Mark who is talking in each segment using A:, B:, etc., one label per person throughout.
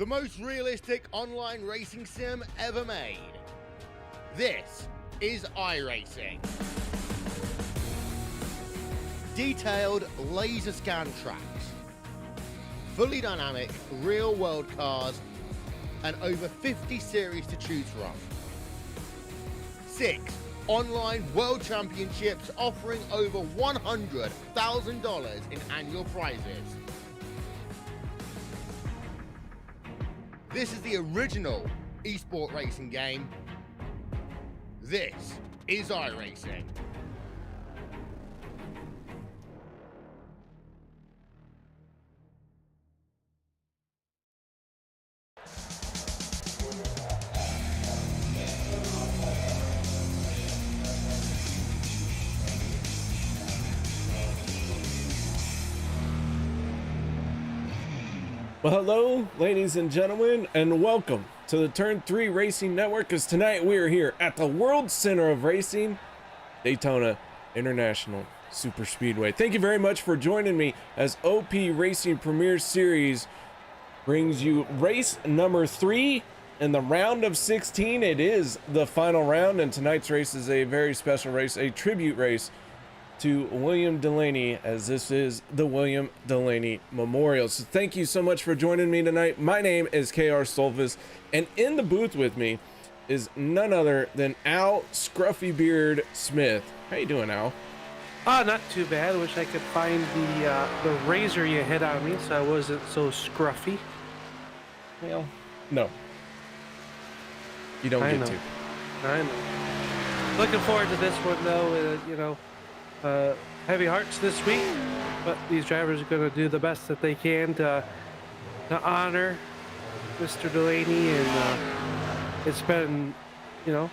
A: the most realistic online racing sim ever made. This is iRacing. Detailed laser scan tracks, fully dynamic real-world cars, and over 50 series to choose from. 6 online world championships offering over $100,000 in annual prizes. This is the original esport racing game. This is iRacing.
B: Well, hello, ladies and gentlemen, and welcome to the Turn 3 Racing Network, as tonight we are here at the World Center of Racing, Daytona International Superspeedway. Thank you very much for joining me as OP Racing Premier Series brings you race number 3 in the round of 16. It is the final round, and tonight's race is a very special race, a tribute race to William DeLanney, as this is the William DeLanney Memorial. So thank you so much for joining me tonight. My name is KR Stolfus, and in the booth with me is none other than Al Scruffy Beard Smith. How you doing, Al?
C: Not too bad. I wish I could find the razor you hit on me so I wasn't so scruffy.
B: Well, no. You don't get to.
C: I know. Looking forward to this one, though. Heavy hearts this week, but these drivers are going to do the best that they can to honor Mr. DeLanney, and it's been, it'll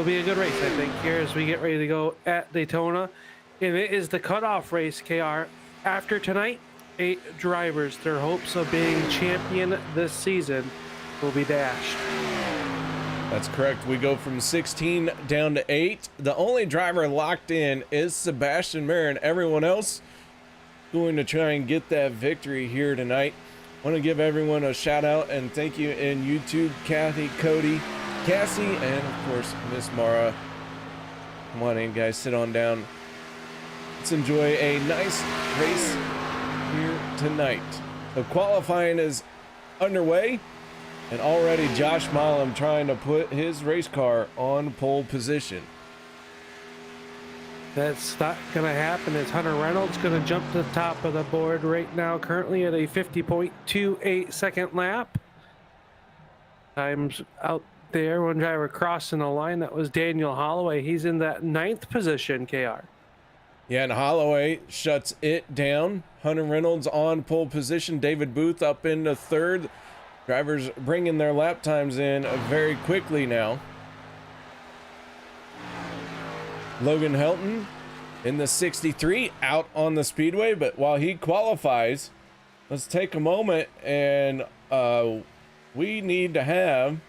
C: be a good race, I think, here as we get ready to go at Daytona. And it is the cutoff race, KR. After tonight, 8 drivers, their hopes of being champion this season will be dashed.
B: That's correct. We go from 16 down to 8. The only driver locked in is Sebastian Marin. Everyone else going to try and get that victory here tonight. I want to give everyone a shout out and thank you in YouTube, Kathy, Cody, Cassie, and of course Miss Mara. Come on in, guys, sit on down. Let's enjoy a nice race here tonight. The qualifying is underway. And already Josh Milam trying to put his race car on pole position.
C: That's not going to happen. It's Hunter Reynolds going to jump to the top of the board right now, currently at a 50.28 second lap. Times out there, one driver crossing the line. That was Daniel Holloway. He's in that 9th position, KR.
B: Yeah, and Holloway shuts it down. Hunter Reynolds on pole position. David Booth up into 3rd. Drivers bringing their lap times in very quickly now. Logan Helton in the 63 out on the speedway, but while he qualifies, let's take a moment and we need to have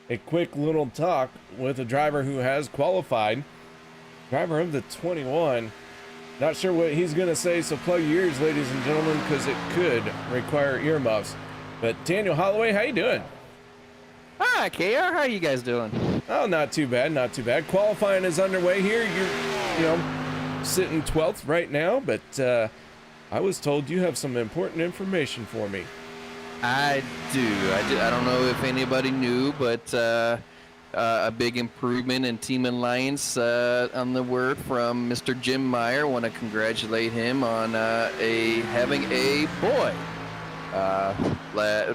B: a quick little talk with a driver who has qualified. Driver of the 21. Not sure what he's going to say, so plug your ears, ladies and gentlemen, because it could require earmuffs. But Daniel Holloway, how you doing?
D: Hi, KR. How you guys doing?
B: Oh, not too bad, not too bad. Qualifying is underway here. You're, sitting 12th right now, but I was told you have some important information for me.
D: I do. I don't know if anybody knew, but a big improvement in Team Alliance on the word from Mr. Jim Maier. Want to congratulate him on having a boy.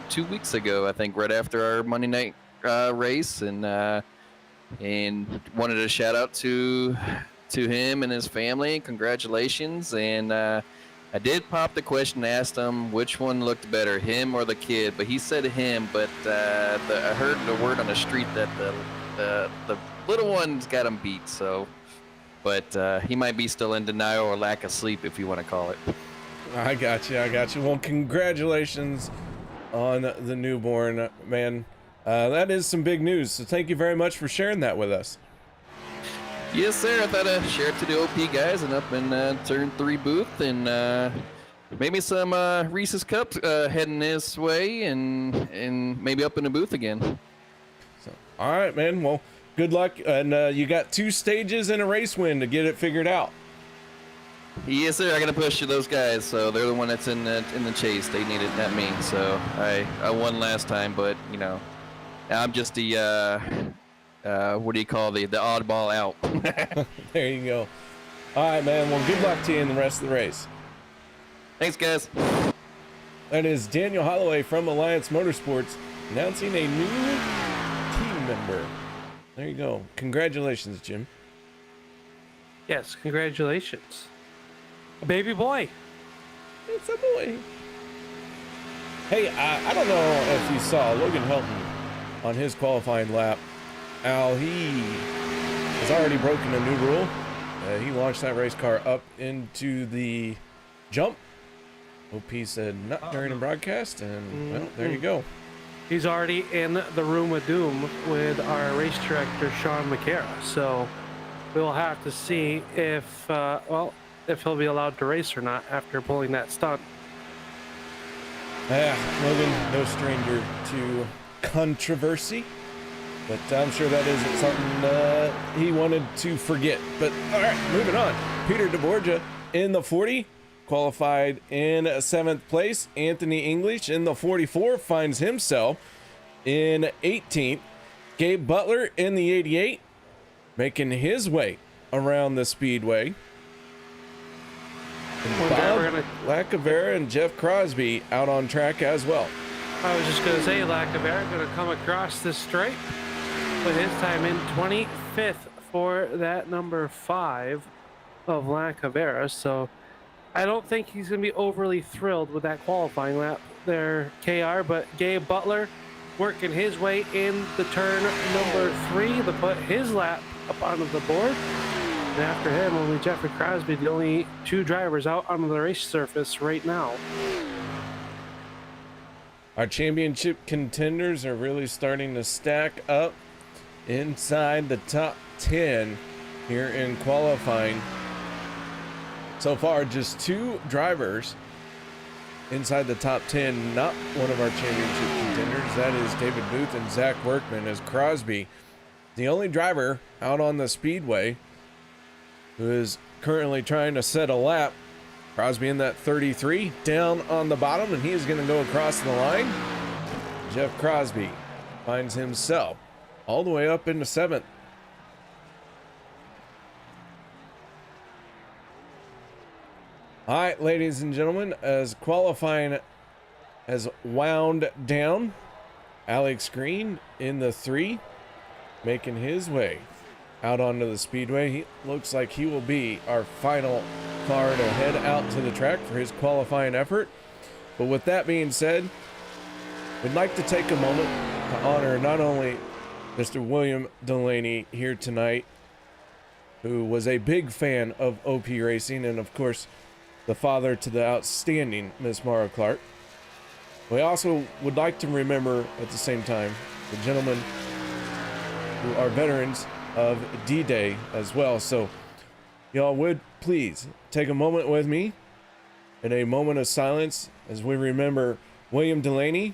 D: 2 weeks ago, I think, right after our Monday night race, and wanted to shout out to him and his family. Congratulations. And I did pop the question, asked him which one looked better, him or the kid, but he said him. But I heard the word on the street that the little one's got him beat. So, but he might be still in denial or lack of sleep, if you want to call it.
B: I got you. Well, congratulations on the newborn, man. That is some big news, so thank you very much for sharing that with us.
D: Yes, sir. I thought I'd share it to the OP guys and up in Turn 3 booth, and maybe some Reese's Cups heading this way, and maybe up in the booth again.
B: So, all right, man. Well, good luck, and you got 2 stages and a race win to get it figured out.
D: Yes, sir. I gotta push those guys, so they're the one that's in the chase. They need it, not me. So I won last time, but you know, I'm just the what do you call the oddball out.
B: There you go. All right, man. Well, good luck to you in the rest of the race.
D: Thanks, guys.
B: That is Daniel Holloway from Alliance Motorsports announcing a new team member. There you go. Congratulations, Jim.
C: Yes, congratulations. A baby boy.
B: It's a boy. Hey, I don't know if you saw Logan Helton on his qualifying lap. Al, he has already broken a new rule. He launched that race car up into the jump. OP said not during the broadcast, and well, there you go.
C: He's already in the room of doom with our race director, Sean McCara. So we'll have to see if, if he'll be allowed to race or not after pulling that stunt.
B: Logan, no stranger to controversy, but I'm sure that isn't something he wanted to forget. But all right, moving on. Peter DeBorja in the 40, qualified in 7th place. Anthony English in the 44 finds himself in 18th. Gabe Butler in the 88, making his way around the speedway. And Bob Lacavera and Jeff Crosby out on track as well.
C: I was just going to say, Lacavera going to come across this stripe with his time in 25th for that number 5 of Lacavera. So I don't think he's going to be overly thrilled with that qualifying lap there, KR. But Gabe Butler working his way in the turn number 3 to put his lap up onto the board. And after him, only Jeffery Crosby, the only 2 drivers out on the race surface right now.
B: Our championship contenders are really starting to stack up inside the top 10 here in qualifying. So far, just 2 drivers inside the top 10, not one of our championship contenders. That is David Booth and Zach Workman, as Crosby, the only driver out on the speedway who is currently trying to set a lap. Crosby in that 33 down on the bottom, and he is going to go across the line. Jeff Crosby finds himself all the way up into 7th. All right, ladies and gentlemen, as qualifying has wound down, Alex Green in the 3, making his way out onto the speedway. He looks like he will be our final car to head out to the track for his qualifying effort. But with that being said, we'd like to take a moment to honor not only Mr. William DeLanney here tonight, who was a big fan of OP Racing and of course the father to the outstanding Miss Mara Clark. We also would like to remember at the same time the gentlemen who are veterans of D-Day as well. So y'all would please take a moment with me in a moment of silence as we remember William DeLanney,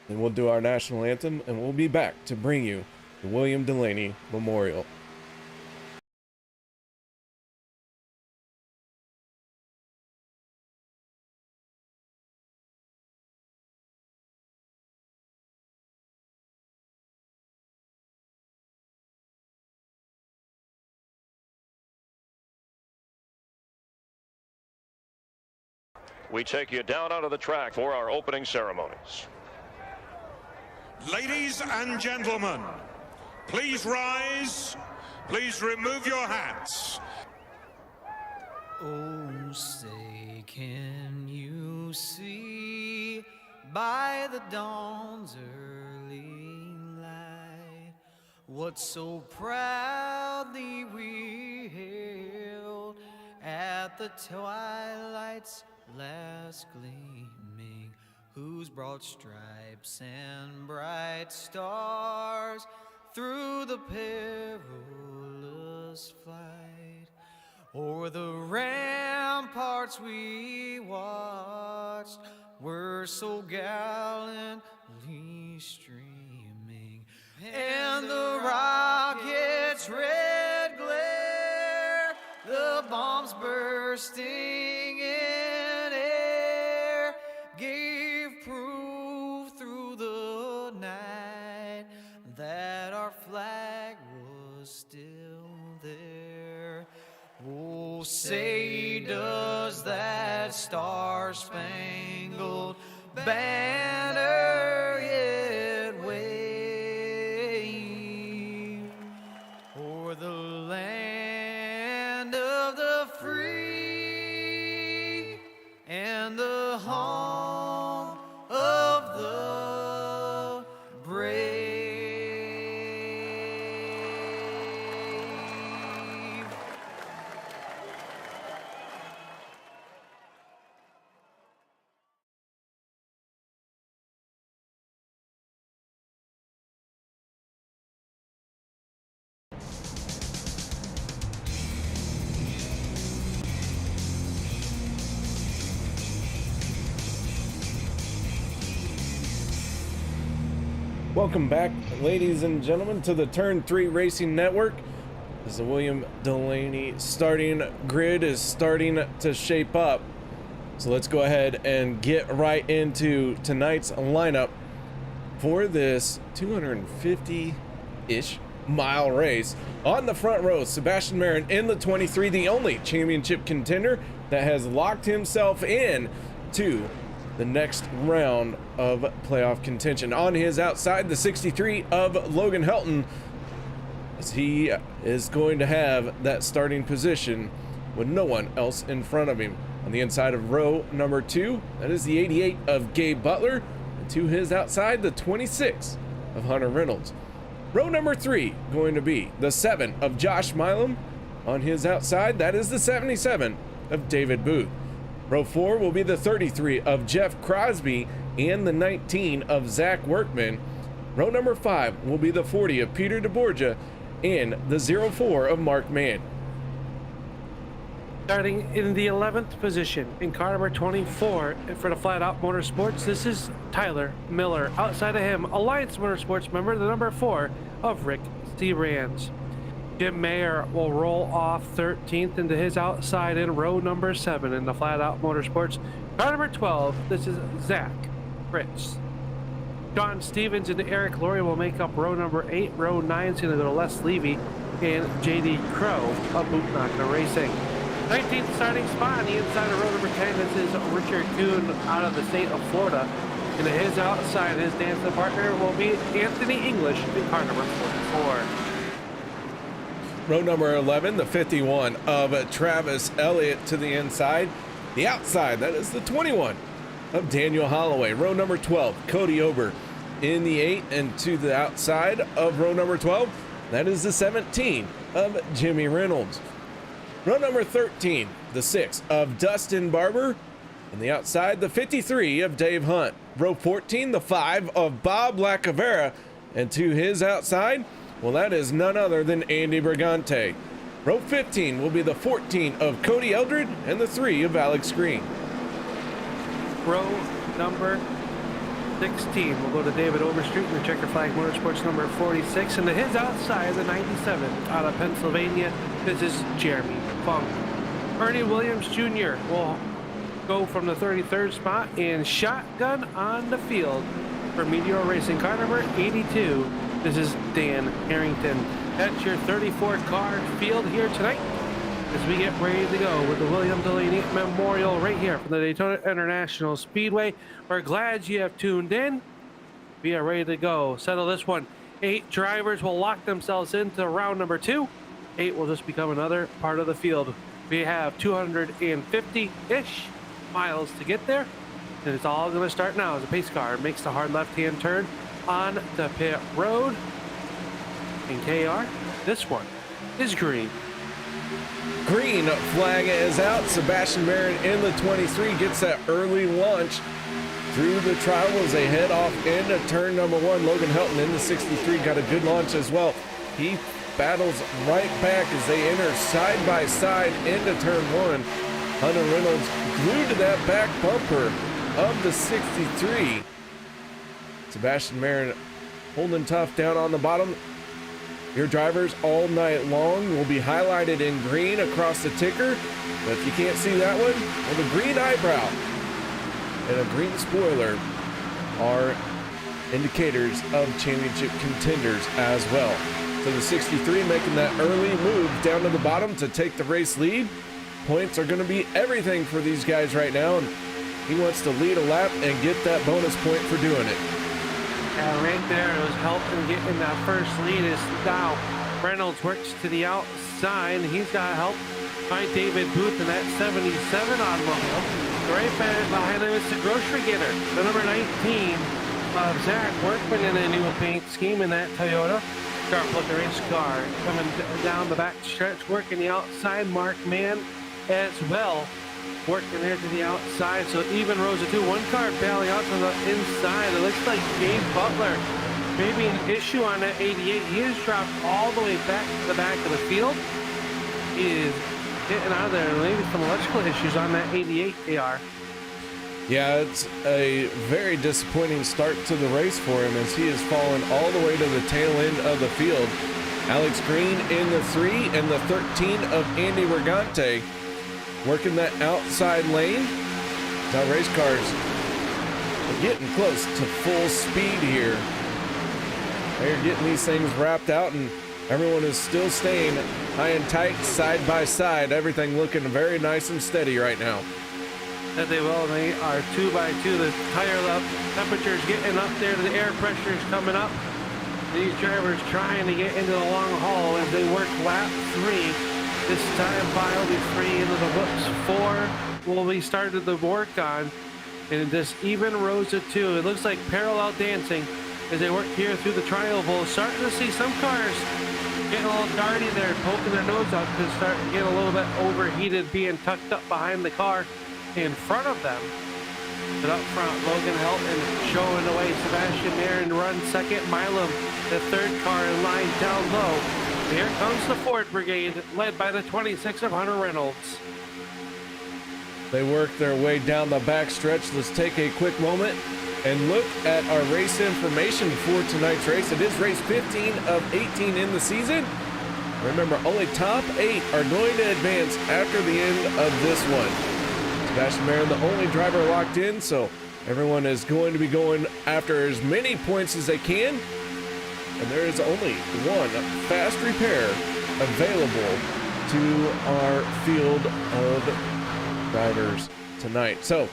B: and we'll do our national anthem, and we'll be back to bring you the William DeLanney Memorial.
E: We take you down onto the track for our opening ceremonies.
F: Ladies and gentlemen, please rise. Please remove your hats.
G: Oh, say, can you see by the dawn's early light what so proudly we hailed at the twilight's last gleaming, whose broad stripes and bright stars through the perilous fight o'er the rampart hearts we watched were so gallantly streaming, and the rocket's red glare, the bombs bursting in air, gave proof through the night that our flag was still there. Oh, say does that star-spangled banner yet wave o'er the land of the free and the home of the brave.
B: Welcome back, ladies and gentlemen, to the Turn 3 Racing Network. As the William DeLanney starting grid is starting to shape up. So let's go ahead and get right into tonight's lineup for this 250-ish mile race. On the front row, Sebastian Marin in the 23, the only championship contender that has locked himself in to the next round of playoff contention. On his outside, the 63 of Logan Helton, as he is going to have that starting position with no one else in front of him. On the inside of row number 2, that is the 88 of Gabe Butler, and to his outside, the 26 of Hunter Reynolds. Row number 3 going to be the 7 of Josh Milam. On his outside, that is the 77 of David Booth. Row 4 will be the 33 of Jeff Crosby and the 19 of Zach Workman. Row number 5 will be the 40 of Peter DeBorja and the 04 of Mark Mann.
C: Starting in the 11th position in car number 24 for the Flat Out Motorsports, this is Tyler Miller. Outside of him, Alliance Motorsports member, the number 4 of Rick Siebrands. Jim Maier will roll off 13th into his outside in row number 7 in the Flat Out Motorsports. Car number 12, this is Zach Fritsch. John Stevens and Eric Laurie will make up row number 8. Row 9 is going to go to Les Levy and JD Crow of Bootknocker Racing. 19th starting spot on the inside of row number 10, this is Richard Kuhn out of the state of Florida. And his outside, his dancing partner will be Anthony English in car number 44.
B: Row number 11, the 51 of Travis Elliott to the inside. The outside, that is the 21 of Daniel Holloway. Row number 12, Codie Ober in the 8, and to the outside of row number 12, that is the 17 of Jimmy Reynolds. Row number 13, the 6 of Dustin Barber. And the outside, the 53 of Dave Hunt. Row 14, the 5 of Bob Lacavera. And to his outside, well, that is none other than Andy Brigante. Row 15 will be the 14 of Cody Eldred and the 3 of Alex Green.
C: Row number 16 will go to David Overstreet in the Checker Flag Motorsports number 46. And to his outside, the 97 out of Pennsylvania, this is Jeremy Funk. Ernie Williams Jr. will go from the 33rd spot and shotgun on the field for Meteor Racing. Car number 82, this is Dan Harrington. That's your 34 car field here tonight as we get ready to go with the William DeLanney Memorial right here from the Daytona International Speedway. We're glad you have tuned in. We are ready to go. Settle this one. 8 drivers will lock themselves into round number 2. 8 will just become another part of the field. We have 250-ish miles to get there, and it's all going to start now as the pace car makes the hard left-hand turn on the pit road. And KR, this one is green.
B: Green flag is out. Sebastian Marin in the 23 gets that early launch through the trial as they head off into turn number 1. Logan Helton in the 63 got a good launch as well. He battles right back as they enter side by side into turn 1. Hunter Reynolds glued to that back bumper of the 63. Sebastian Marin holding tough down on the bottom. Your drivers all night long will be highlighted in green across the ticker. But if you can't see that one, well, the green eyebrow and a green spoiler are indicators of championship contenders as well. So the 63 making that early move down to the bottom to take the race lead. Points are going to be everything for these guys right now, and he wants to lead a lap and get that bonus point for doing it.
C: Yeah, right there, it was helping getting that first lead. Is now Reynolds works to the outside. He's got help by David Booth in that 77 automobile. Right behind him is the grocery getter, the number 19 of Zach Workman in a new paint scheme in that Toyota. Sharp looking race car coming down the back stretch, working the outside. Mark Mann as well, working there to the outside. So even rows of two, one car bailing out to the inside. It looks like Gabe Butler maybe an issue on that 88. He is dropped all the way back to the back of the field. He is getting out of there. Maybe some electrical issues on that 88 KR.
B: Yeah, it's a very disappointing start to the race for him as he has fallen all the way to the tail end of the field. Alex Green in the 3 and the 13 of Andy Regante working that outside lane. Now race cars are getting close to full speed here. They're getting these things wrapped out and everyone is still staying high and tight, side by side. Everything looking very nice and steady right now.
C: That they will. They are 2 by 2. The tire level temperature's getting up there. The air pressure's coming up. These drivers trying to get into the long haul as they work lap 3. This time by will be 3 into the books. 4 will be started to work on. And this even rows of 2. It looks like parallel dancing as they work here through the tri-oval. Starting to see some cars getting a little darty there, poking their nose out to start getting a little bit overheated, being tucked up behind the car in front of them. But up front, Logan Helton showing away. Sebastian Marin runs second. Milam, the third car in line down low. Here comes the Ford Brigade, led by the 26 of Hunter Reynolds.
B: They work their way down the back stretch. Let's take a quick moment and look at our race information for tonight's race. It is race 15 of 18 in the season. Remember, only top 8 are going to advance after the end of this one. Sebastian Marin, the only driver locked in, so everyone is going to be going after as many points as they can. And there is only one fast repair available to our field of drivers tonight. So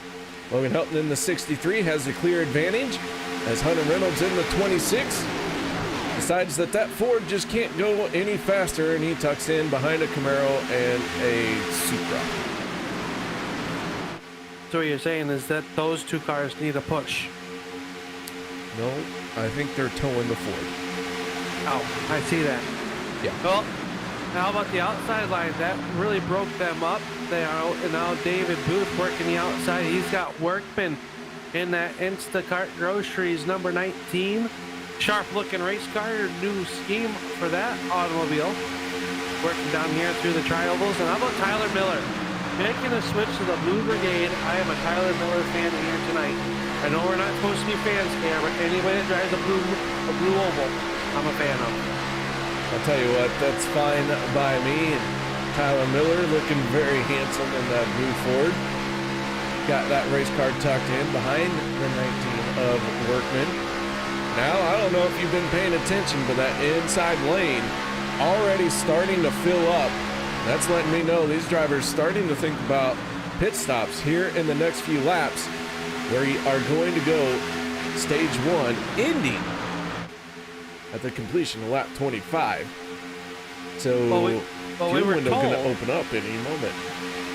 B: Logan Helton in the 63 has the clear advantage as Hunter Reynolds in the 26 decides that Ford just can't go any faster, and he tucks in behind a Camaro and a Supra.
C: So what you're saying is that those two cars need a push.
B: No, I think they're towing the Ford.
C: Oh, I see that.
B: Yeah.
C: Well, how about the outside line? That really broke them up. They are out, and now David Booth working the outside. He's got Workman in that Instacart Groceries number 19. Sharp looking race car, new scheme for that automobile. Working down here through the tri-ovals. And how about Tyler Miller? Making a switch to the Blue Brigade. I am a Tyler Miller fan here tonight. I know we're not supposed to be fans here, but anybody that drives a blue oval, I'm a fan of.
B: I'll tell you what, that's fine by me. And Tyler Miller looking very handsome in that blue Ford. Got that race car tucked in behind the 19 of Workman. Now, I don't know if you've been paying attention, but that inside lane already starting to fill up. That's letting me know these drivers starting to think about pit stops here in the next few laps, where you are going to go stage 1, ending at the completion of lap 25. So fuel window going to open up any moment.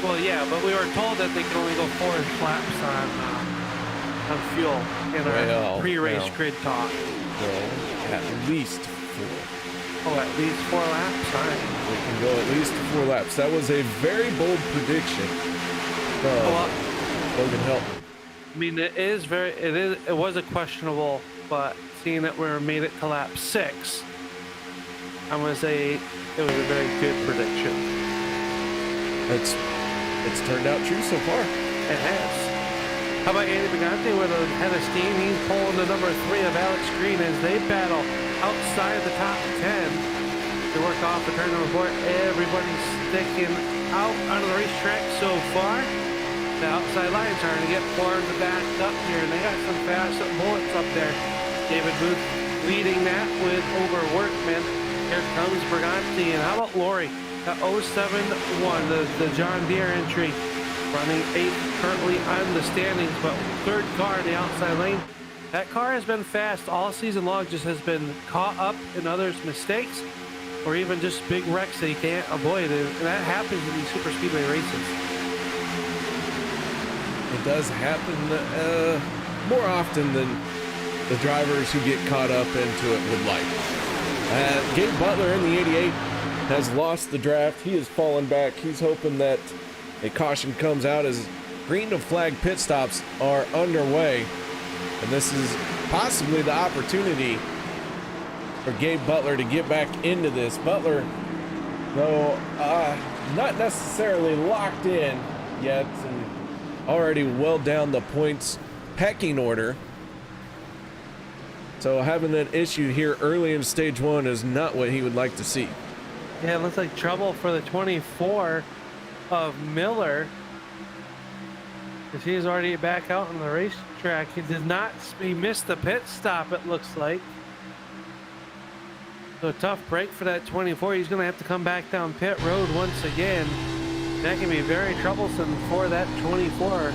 C: Well, yeah, but we were told that they can only go 4 laps on fuel in our pre-race grid talk.
B: Well, at least 4.
C: Oh, at least 4 laps? All right.
B: We can go at least 4 laps. That was a very bold prediction from Logan Helton.
C: I mean, it was a questionable, but seeing that we made it to lap 6, I'm going to say it was a very good prediction.
B: That's it's turned out true so far.
C: It has. How about Andy Brigante with a head of steam? He's pulling the number 3 of Alex Green as they battle outside the top 10 to work off the turn report. Everybody's sticking out on the racetrack so far. The outside line's trying to get formed backed up here, and they got some fast bullets up there. David Booth leading that with Ober Workman. Here comes Brigante, and how about Lori? The 071, the John Deere entry, running 8th currently on the standings, but 3rd car in the outside lane. That car has been fast all season long, just has been caught up in others' mistakes or even just big wrecks that he can't avoid. And that happens in these super speedway races.
B: It does happen more often than the drivers who get caught up into it would like. Gabe Butler in the 88 has lost the draft. He has fallen back. He's hoping that a caution comes out as green to flag pit stops are underway. And this is possibly the opportunity for Gabe Butler to get back into this. Butler, though, not necessarily locked in yet, and already well down the points pecking order. So having that issue here early in stage 1 is not what he would like to see.
C: Yeah, it looks like trouble for the 24 of Miller, because he's already back out on the racetrack. He missed the pit stop, it looks like. So a tough break for that 24. He's going to have to come back down pit road once again. That can be very troublesome for that 24.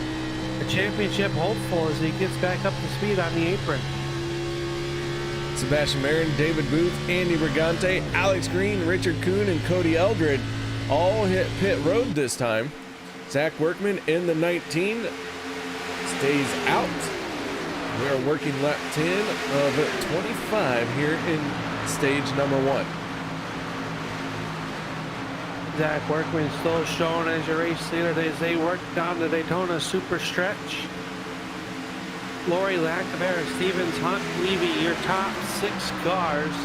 C: A championship hopeful as he gets back up to speed on the apron.
B: Sebastian Marin, David Booth, Andy Brigante, Alex Green, Richard Kuhn, and Cody Eldred all hit pit road this time. Zach Workman in the 19 stays out. We are working lap 10 of 25 here in stage number 1.
C: Zach Workman still shown as your race leader as they work down the Daytona Super Stretch. Lori Lacavera, Stevens, Hunt, Levy, your top 6 cars.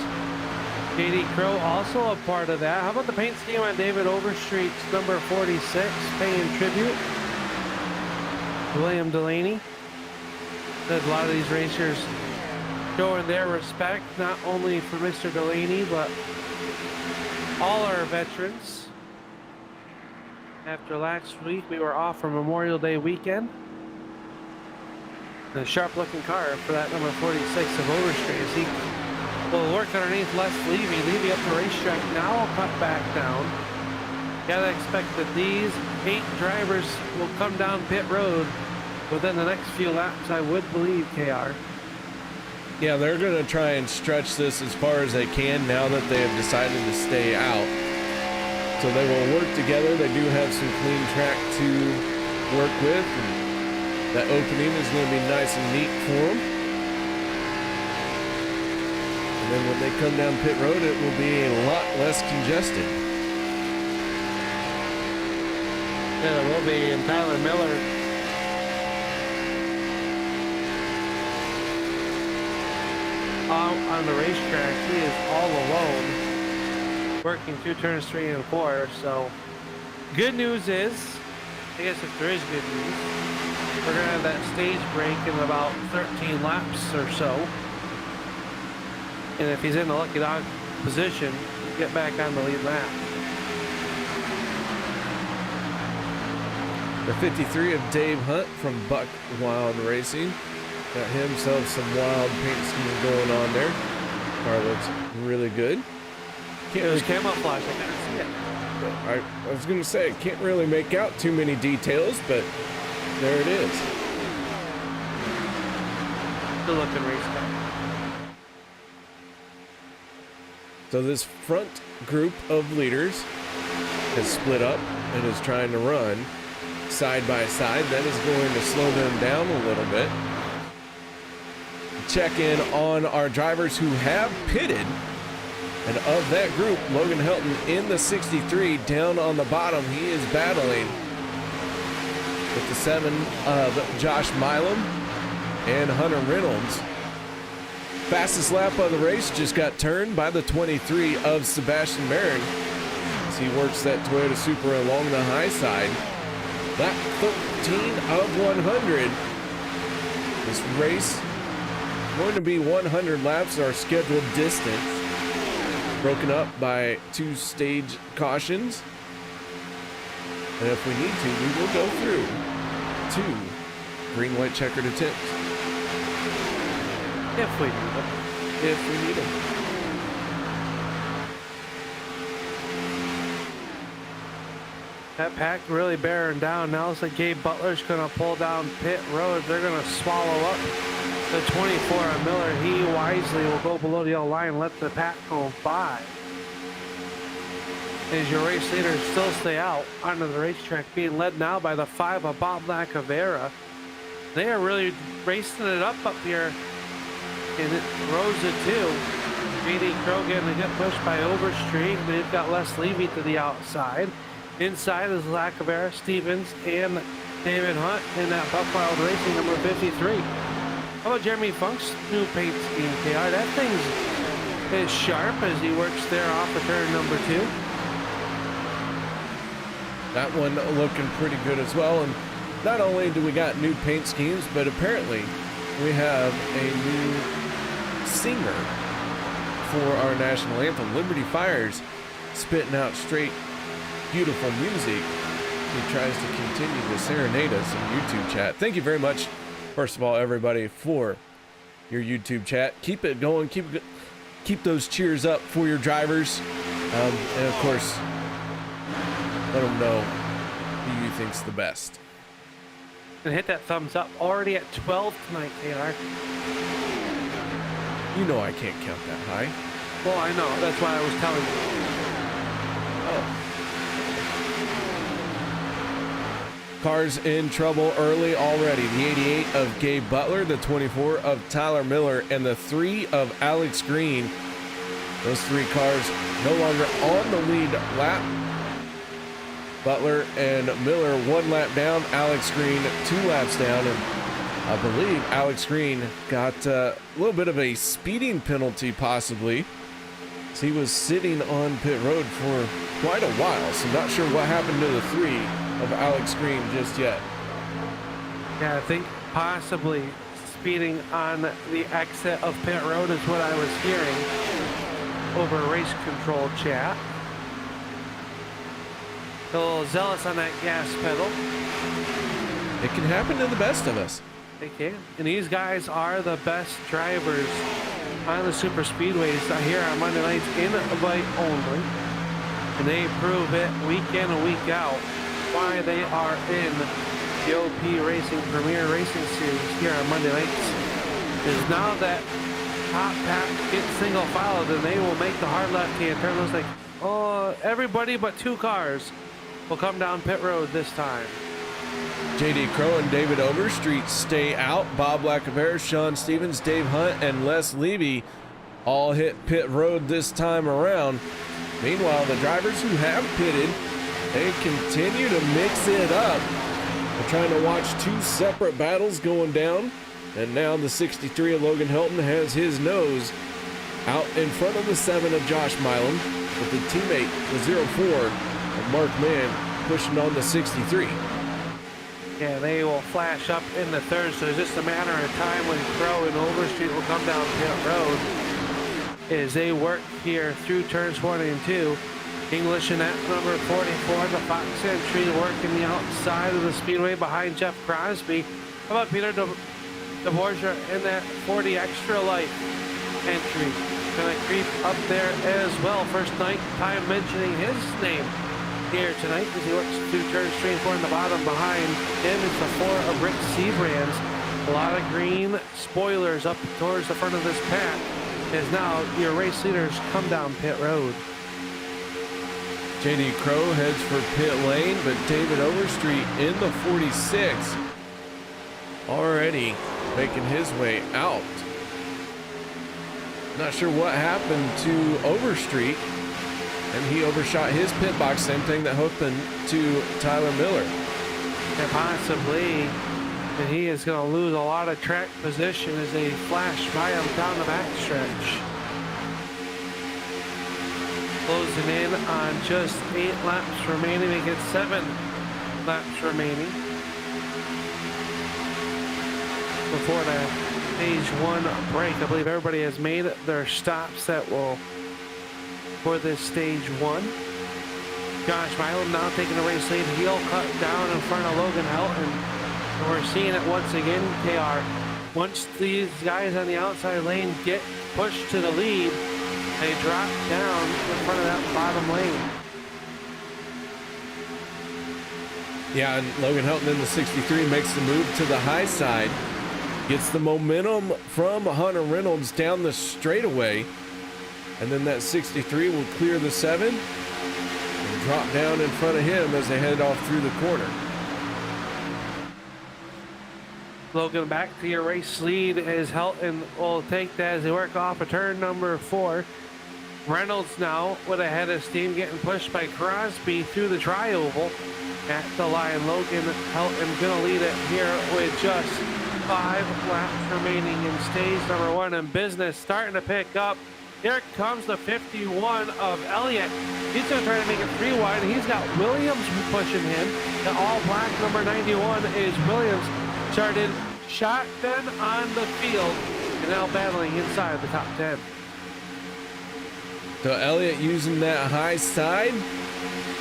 C: Katie Crow also a part of that. How about the paint scheme on David Overstreet's number 46, paying tribute? William DeLanney. A lot of these racers showing their respect, not only for Mr. DeLanney, but all our veterans. After last week, we were off for Memorial Day weekend. A sharp-looking car for that number 46 of Overstreet as he will work underneath Les Levy. Levy up the racetrack now, cut back down. Gotta expect that these 8 drivers will come down pit road within the next few laps, I would believe, KR.
B: Yeah, they're going to try and stretch this as far as they can now that they have decided to stay out. So they will work together. They do have some clean track to work with. And that opening is going to be nice and neat for them. And then when they come down pit road, it will be a lot less congested.
C: Yeah, it will be. And Tyler Miller out on the racetrack. He is all alone, working 2 turns 3 and 4. So good news is, I guess if there is good news, we're going to have that stage break in about 13 laps or so. And if he's in the lucky dog position, get back on the lead lap.
B: The 53 of Dave Hunt from Buck Wild Racing. Got himself some wild paint scheme going on there. Car looks really good.
C: It was camouflage, I couldn't see it.
B: I was going to say, can't really make out too many details, but there it is.
C: Good looking race car.
B: So this front group of leaders has split up and is trying to run side by side. That is going to slow them down a little bit. Check in on our drivers who have pitted. And of that group, Logan Helton in the 63 down on the bottom. He is battling with the 7 of Josh Milam and Hunter Reynolds. Fastest lap of the race just got turned by the 23 of Sebastian Marin as he works that Toyota Supra along the high side. lap 13 of 100. This race going to be 100 laps, our scheduled distance, broken up by 2 stage cautions. And if we need to, we will go through 2 green, white, checkered attempts.
C: If we need them.
B: If we need them.
C: That pack really bearing down. Now it's like Gabe Butler's going to pull down pit road. They're going to swallow up the 24 of Miller. He wisely will go below the yellow line and let the pack go by. As your race leaders still stay out onto the racetrack, being led now by the 5 of Bob Lacavera. They are really racing it up here in rows of 2. J.D. Crow getting to get pushed by Overstreet. They've got Les Levy to the outside. Inside is Lacavera, Stevens, and David Hunt in that Buck Wild Racing number 53. How about Jeremy Funk's new paint scheme, KR? That thing's as sharp as he works there off of turn number 2.
B: That one looking pretty good as well. And not only do we got new paint schemes, but apparently we have a new singer for our national anthem. Liberty Fire's spitting out straight beautiful music. He tries to continue to serenade us in YouTube chat. Thank you very much, first of all, everybody, for your YouTube chat. Keep it going. Keep those cheers up for your drivers. And of course, let them know who you think's the best.
C: And hit that thumbs up. Already at 12 tonight, KR.
B: You know I can't count that high.
C: Well, I know. That's why I was telling you.
B: Oh. Cars in trouble early already. The 88 of Gabe Butler, the 24 of Tyler Miller, and the 3 of Alex Green. Those 3 cars no longer on the lead lap. Butler and Miller 1 lap down. Alex Green 2 laps down. And I believe Alex Green got a little bit of a speeding penalty possibly. He was sitting on pit road for quite a while. So not sure what happened to the 3 of Alex Green just yet.
C: Yeah, I think possibly speeding on the exit of pit road is what I was hearing over race control chat. A little zealous on that gas pedal.
B: It can happen to the best of us.
C: They can. And these guys are the best drivers on the super speedways here on Monday nights in invite only. And they prove it week in and week out why they are in the OP Racing Premier Racing Series here on Monday nights. Is now that top pack gets single file, then they will make the hard left-hand turn. Looks like, oh, everybody but 2 cars will come down pit road this time.
B: J.D. Crow and David Overstreet stay out. Bob Lacavera, Sean Stevens, Dave Hunt, and Les Levy all hit pit road this time around. Meanwhile, the drivers who have pitted, they continue to mix it up. They're trying to watch 2 separate battles going down. And now the 63 of Logan Helton has his nose out in front of the 7 of Josh Milam, with the teammate, the 04 of Mark Mann, pushing on the 63.
C: Yeah, they will flash up in the third, so it's just a matter of time when Crow and Overstreet will come down pit road as they work here through turns 1 and 2. English in that number 44, the Fox entry, working the outside of the speedway behind Jeff Crosby. How about Peter deBorja in that 40 extra light entry? Gonna creep up there as well. First time mentioning his name here tonight as he works through turns 3 and 4 in the bottom. Behind him is the 4 of Rick Siebrands. A lot of green spoilers up towards the front of this pack as now your race leaders come down pit road.
B: J.D. Crow heads for pit lane, but David Overstreet in the 46 already making his way out. Not sure what happened to Overstreet, and he overshot his pit box, same thing that happened to Tyler Miller.
C: And possibly that he is going to lose a lot of track position as they flash by him down the backstretch. Closing in on just 8 laps remaining. We get 7 laps remaining before the stage 1 break. I believe everybody has made their stops that will for this stage 1. Josh Milam now taking the race lead. He'll cut down in front of Logan Helton. And we're seeing it once again, KR. Once these guys on the outside lane get pushed to the lead, they drop down in front of that bottom lane.
B: Yeah, and Logan Helton in the 63 makes the move to the high side. Gets the momentum from Hunter Reynolds down the straightaway. And then that 63 will clear the 7 and drop down in front of him as they head off through the corner.
C: Logan, back to your race lead as Helton will take that as they work off a turn number 4. Reynolds now with a head of steam, getting pushed by Crosby through the tri-oval at the line. Logan Helton gonna lead it here with just 5 laps remaining in stage number 1, and business starting to pick up. Here comes the 51 of Elliott. He's gonna try to make it 3 wide, and he's got Williams pushing him. The all black number 91 is Williams. Started shotgun on the field and now battling inside the top 10.
B: So Elliott using that high side,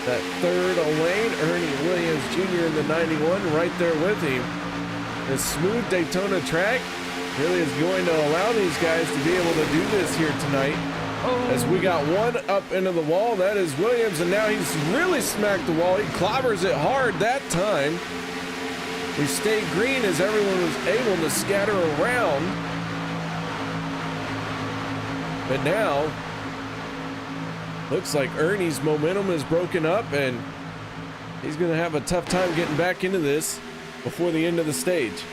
B: that third lane. Ernie Williams Jr. in the 91 right there with him. The smooth Daytona track really is going to allow these guys to be able to do this here tonight. As we got one up into the wall, that is Williams, and now he's really smacked the wall. He clobbers it hard that time. We stayed green as everyone was able to scatter around. But now, looks like Ernie's momentum is broken up, and he's going to have a tough time getting back into this before the end of the stage.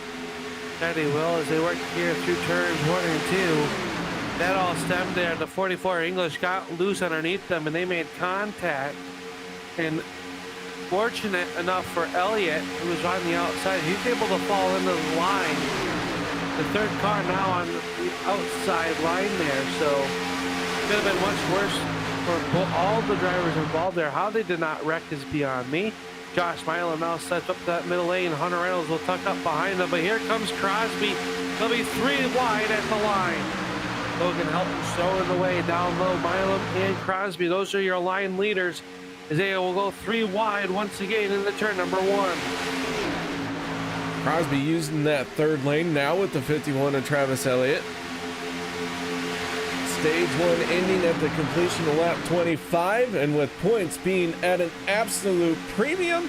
C: That he will as they work here through turns 1 and 2. That all stemmed there. The 44 English got loose underneath them and they made contact. And fortunate enough for Elliott, who was on the outside, he's able to fall into the line. The third car now on the outside line there. So it could have been much worse for all the drivers involved there. How they did not wreck is beyond me. Josh Milam now sets up that middle lane. Hunter Reynolds will tuck up behind him, but here comes Crosby. He'll be 3 wide at the line. Logan Helton showing the way down low. Milam and Crosby, those are your line leaders, as they will go 3 wide once again in the turn number 1.
B: Crosby using that third lane now with the 51 of Travis Elliott. Stage 1 ending at the completion of lap 25, and with points being at an absolute premium,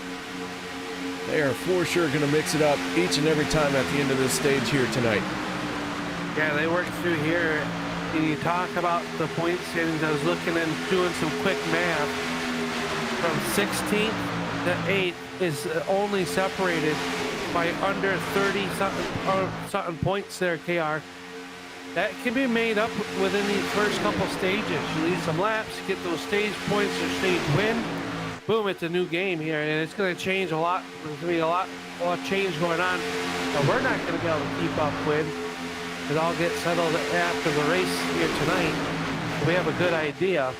B: they are for sure going to mix it up each and every time at the end of this stage here tonight.
C: Yeah, they work through here. You talk about the point standings. I was looking and doing some quick math. From 16th to 8th is only separated by under 30 something points there, KR. That can be made up within these first couple stages. You lead some laps, get those stage points or stage win. Boom, it's a new game here, and it's going to change a lot. There's going to be a lot of change going on. But we're not going to be able to keep up with. It all gets settled after the race here tonight. We have a good idea of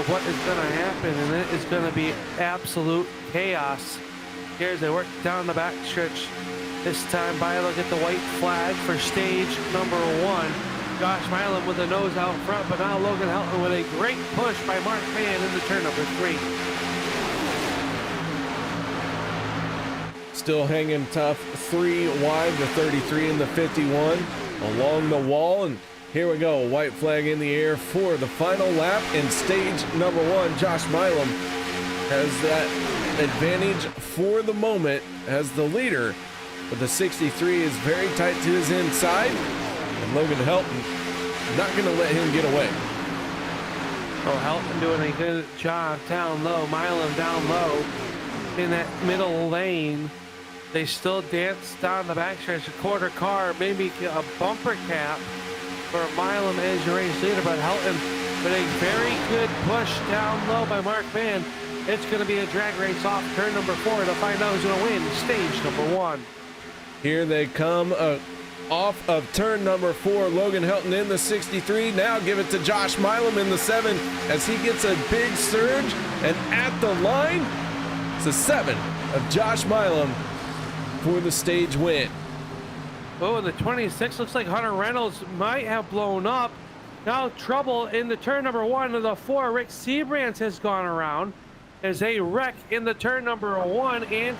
C: what is going to happen, and it is going to be absolute chaos. Here's they work down the back stretch. This time Bialo get the white flag for stage number 1. Josh Milam with the nose out front, but now Logan Helton with a great push by Mark Mann in the turn number 3.
B: Still hanging tough, 3 wide, the 33 and the 51 along the wall, and here we go, white flag in the air for the final lap in stage number 1. Josh Milam has that advantage for the moment as the leader. But the 63 is very tight to his inside, and Logan Helton not going to let him get away.
C: Oh, Helton doing a good job down low. Milam down low in that middle lane. They still dance down the backstretch. A quarter car, maybe a bumper cap for Milam as your race leader, but Helton with a very good push down low by Mark Mann. It's going to be a drag race off turn number 4 to find out who's going to win stage number 1.
B: Here they come off of turn number 4. Logan Helton in the 63. Now give it to Josh Milam in the 7 as he gets a big surge. And at the line, it's a 7 of Josh Milam for the stage win.
C: Oh, and the 26 looks like Hunter Reynolds might have blown up. Now trouble in the turn number 1 of the 4. Rick Siebrands has gone around as a wreck in the turn number 1, and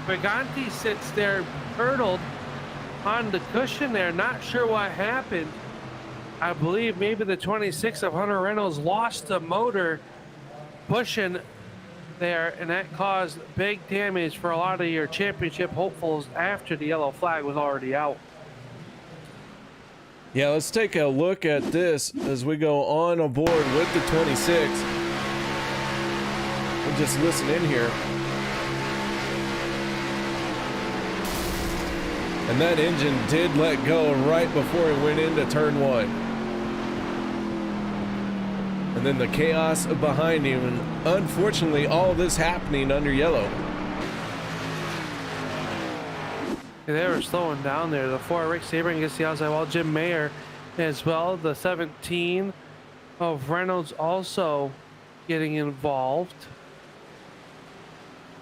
C: Briganti sits there hurdled on the cushion there. Not sure what happened. I believe maybe the 26 of Hunter Reynolds lost the motor pushing there, and that caused big damage for a lot of your championship hopefuls after the yellow flag was already out.
B: Yeah, let's take a look at this as we go on aboard with the 26. We'll just listen in here. And that engine did let go right before it went into turn 1. And then the chaos behind him, and unfortunately all this happening under yellow.
C: They were slowing down there. The 4 Rick Siebrands gets the outside wall. Jim Maier as well. The 17 of Reynolds also getting involved.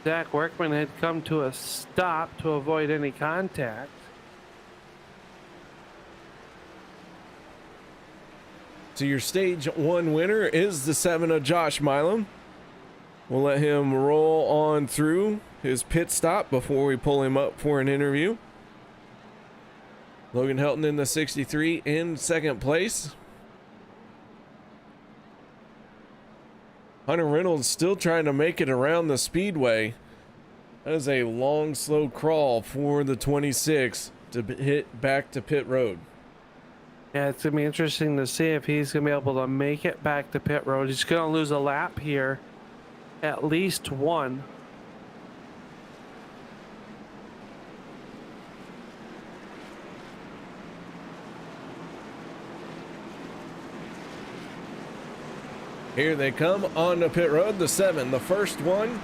C: Zach Workman had come to a stop to avoid any contact.
B: So your stage 1 winner is the 7 of Josh Milam. We'll let him roll on through his pit stop before we pull him up for an interview. Logan Helton in the 63 in second place. Hunter Reynolds still trying to make it around the speedway. That is a long, slow crawl for the 26 to hit back to pit road.
C: Yeah, it's going to be interesting to see if he's going to be able to make it back to pit road. He's going to lose a lap here, at least one.
B: Here they come on the pit road, the 7, the first one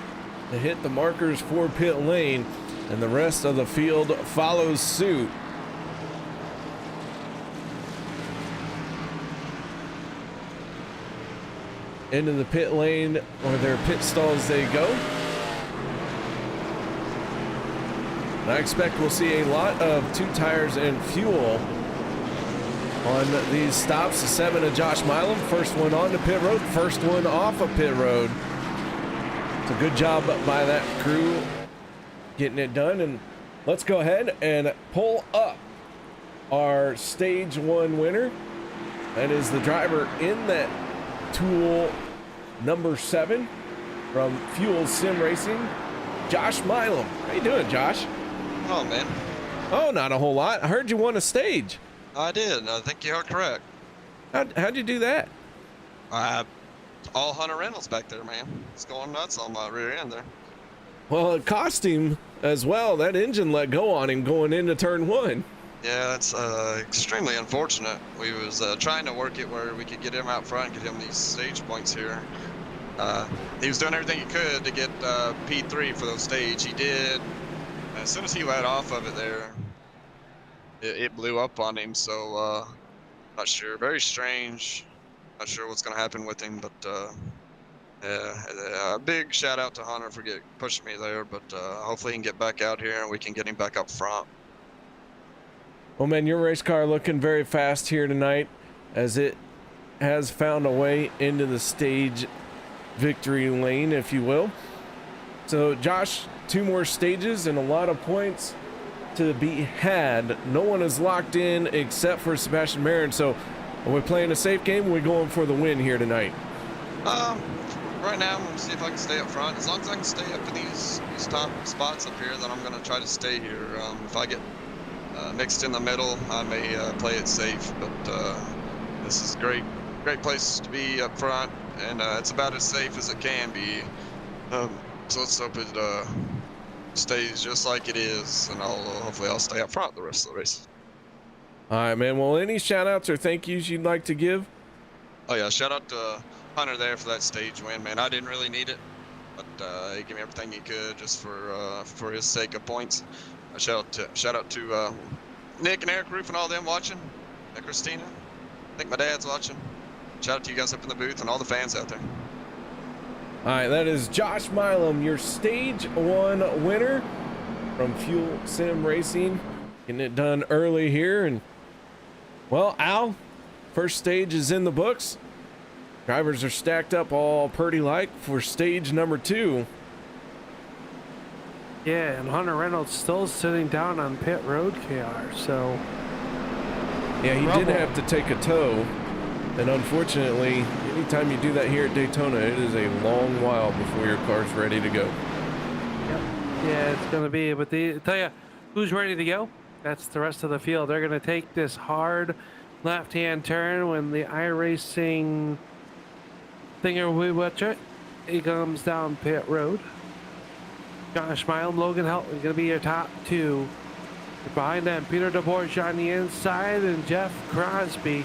B: to hit the markers for pit lane, and the rest of the field follows suit. Into the pit lane or their pit stalls they go. And I expect we'll see a lot of 2 tires and fuel on these stops. The 7 of Josh Milam, first one on the pit road, first one off of pit road. It's a good job by that crew getting it done. And let's go ahead and pull up our stage 1 winner. That is the driver in that tool number 7 from Fuel Sim Racing, Josh Milam. How you doing, Josh?
H: Oh, man.
B: Oh, not a whole lot. I heard you won a stage.
H: I did. I think you are correct.
B: How'd you do that?
H: All Hunter Reynolds back there, man. It's going nuts on my rear end there.
B: Well, it cost him as well. That engine let go on him going into turn 1.
H: Yeah, that's extremely unfortunate. We was trying to work it where we could get him out front, get him these stage points here. He was doing everything he could to get P3 for those stage. He did. As soon as he let off of it there, it blew up on him. So not sure. Very strange. Not sure what's going to happen with him, but yeah, a big shout out to Hunter for pushing me there. But hopefully he can get back out here and we can get him back up front.
B: Well, man, your race car looking very fast here tonight as it has found a way into the stage victory lane, if you will. So, Josh, 2 more stages and a lot of points to be had. No one is locked in except for Sebastian Marin. So, are we playing a safe game? Or are we going for the win here tonight?
H: Right now, I'm going to see if I can stay up front. As long as I can stay up in these top spots up here, then I'm going to try to stay here. If I get mixed in the middle, I may play it safe, but this is a great place to be up front, and it's about as safe as it can be. So let's hope it stays just like it is, and hopefully I'll stay up front the rest of the race.
B: All right, man. Well, any shout outs or thank yous you'd like to give?
H: Oh yeah, shout out to Hunter there for that stage win, man. I didn't really need it, but he gave me everything he could just for his sake of points. Shout out to Nick and Eric Roof and all them watching, and Christina. I think my dad's watching. Shout out to you guys up in the booth and all the fans out there.
B: All right, that is Josh Milam, your stage 1 winner from Fuel Sim Racing, getting it done early here. And well, Al, first stage is in the books. Drivers are stacked up all pretty like for stage number 2.
C: Yeah, and Hunter Reynolds still sitting down on pit road, KR. So
B: yeah, he did have to take a tow. And unfortunately, anytime you do that here at Daytona, it is a long while before your car's ready to go.
C: Yep. Yeah, it's going to be. But I'll tell you, who's ready to go? That's the rest of the field. They're going to take this hard left-hand turn when the iRacing thingamawatcha, he comes down pit road. Josh Milam, Logan Helton going to be your top 2. Behind them, Peter DeBorja on the inside and Jeff Crosby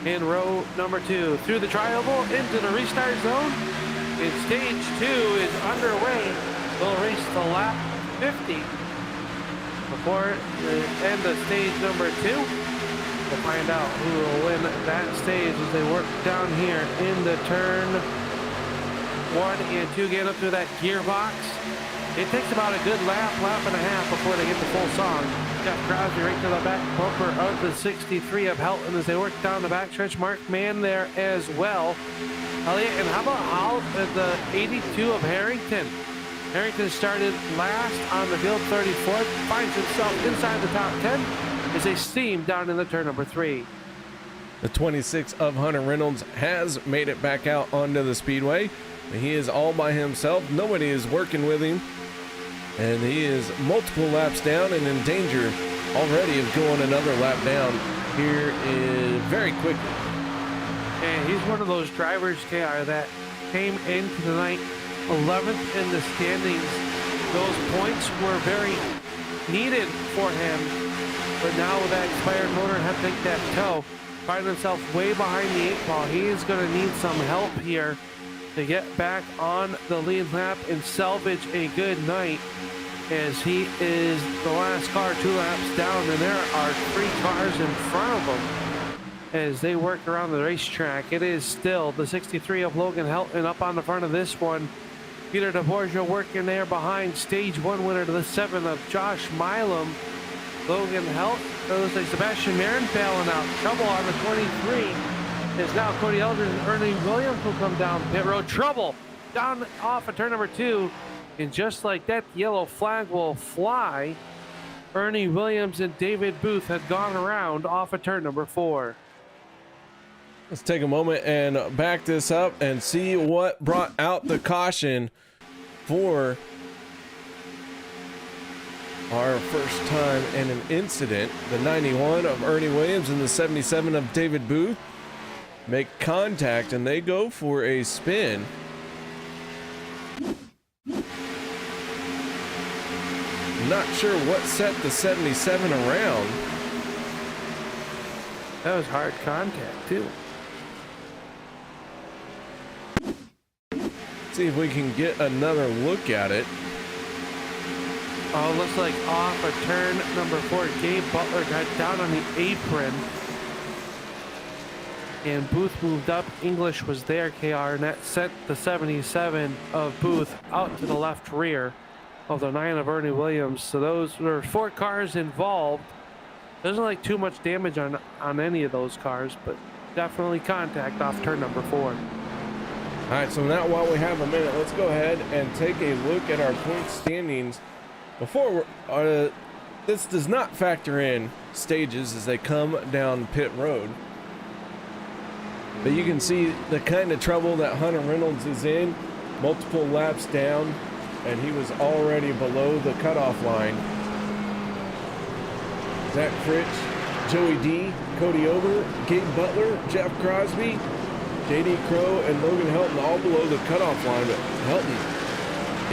C: in row number 2. Through the tri-oval into the restart zone. And stage 2 is underway. We'll race to lap 50 before the end of stage number 2. We'll find out who will win that stage as they work down here in the turn 1 and 2, get up through that gearbox. It takes about a good lap and a half before they get the full song. Jeff Crosby right to the back bumper of the 63 of Helton as they work down the backstretch. Mark Mann there as well. Elliott, and how about the 82 of Harrington? Harrington started last on the field, 34th, finds himself inside the top 10 as they steam down in the turn number 3.
B: The 26 of Hunter Reynolds has made it back out onto the speedway. He is all by himself. Nobody is working with him. And he is multiple laps down and in danger already of going another lap down here very quickly.
C: And he's one of those drivers, KR, that came into the night 11th in the standings. Those points were very needed for him. But now with that expired motor and have to take that tow, find himself way behind the 8 ball. He is going to need some help here to get back on the lead lap and salvage a good night, as he is the last car 2 laps down, and there are 3 cars in front of him as they work around the racetrack. It is still the 63 of Logan Helton up on the front of this one. Peter DeBorja working there behind stage 1 winner to the 7 of Josh Milam. Logan Helton, it looks like Sebastian Marin bailing out. Trouble on the 23 is now Codie Ober and Ernie Williams will come down pit road. Trouble down off of turn number 2. And just like that, the yellow flag will fly. Ernie Williams and David Booth had gone around off of turn number 4.
B: Let's take a moment and back this up and see what brought out the caution for our first time in an incident. The 91 of Ernie Williams and the 77 of David Booth make contact and they go for a spin. Not sure what set the 77 around.
C: That was hard contact too.
B: See if we can get another look at it.
C: Oh, looks like off of turn number 4, Gabe Butler got down on the apron. And Booth moved up. English was there, KR, and that sent the 77 of Booth out to the left rear of the 9 of Ernie Williams. So those were 4 cars involved. Doesn't like too much damage on any of those cars, but definitely contact off turn number 4.
B: All right, so now while we have a minute, let's go ahead and take a look at our point standings. Before this does not factor in stages as they come down pit road. But you can see the kind of trouble that Hunter Reynolds is in, multiple laps down, and he was already below the cutoff line. Zach Fritsch, Joey D, Codie Ober, Gabe Butler, Jeff Crosby, JD Crow, and Logan Helton all below the cutoff line. But Helton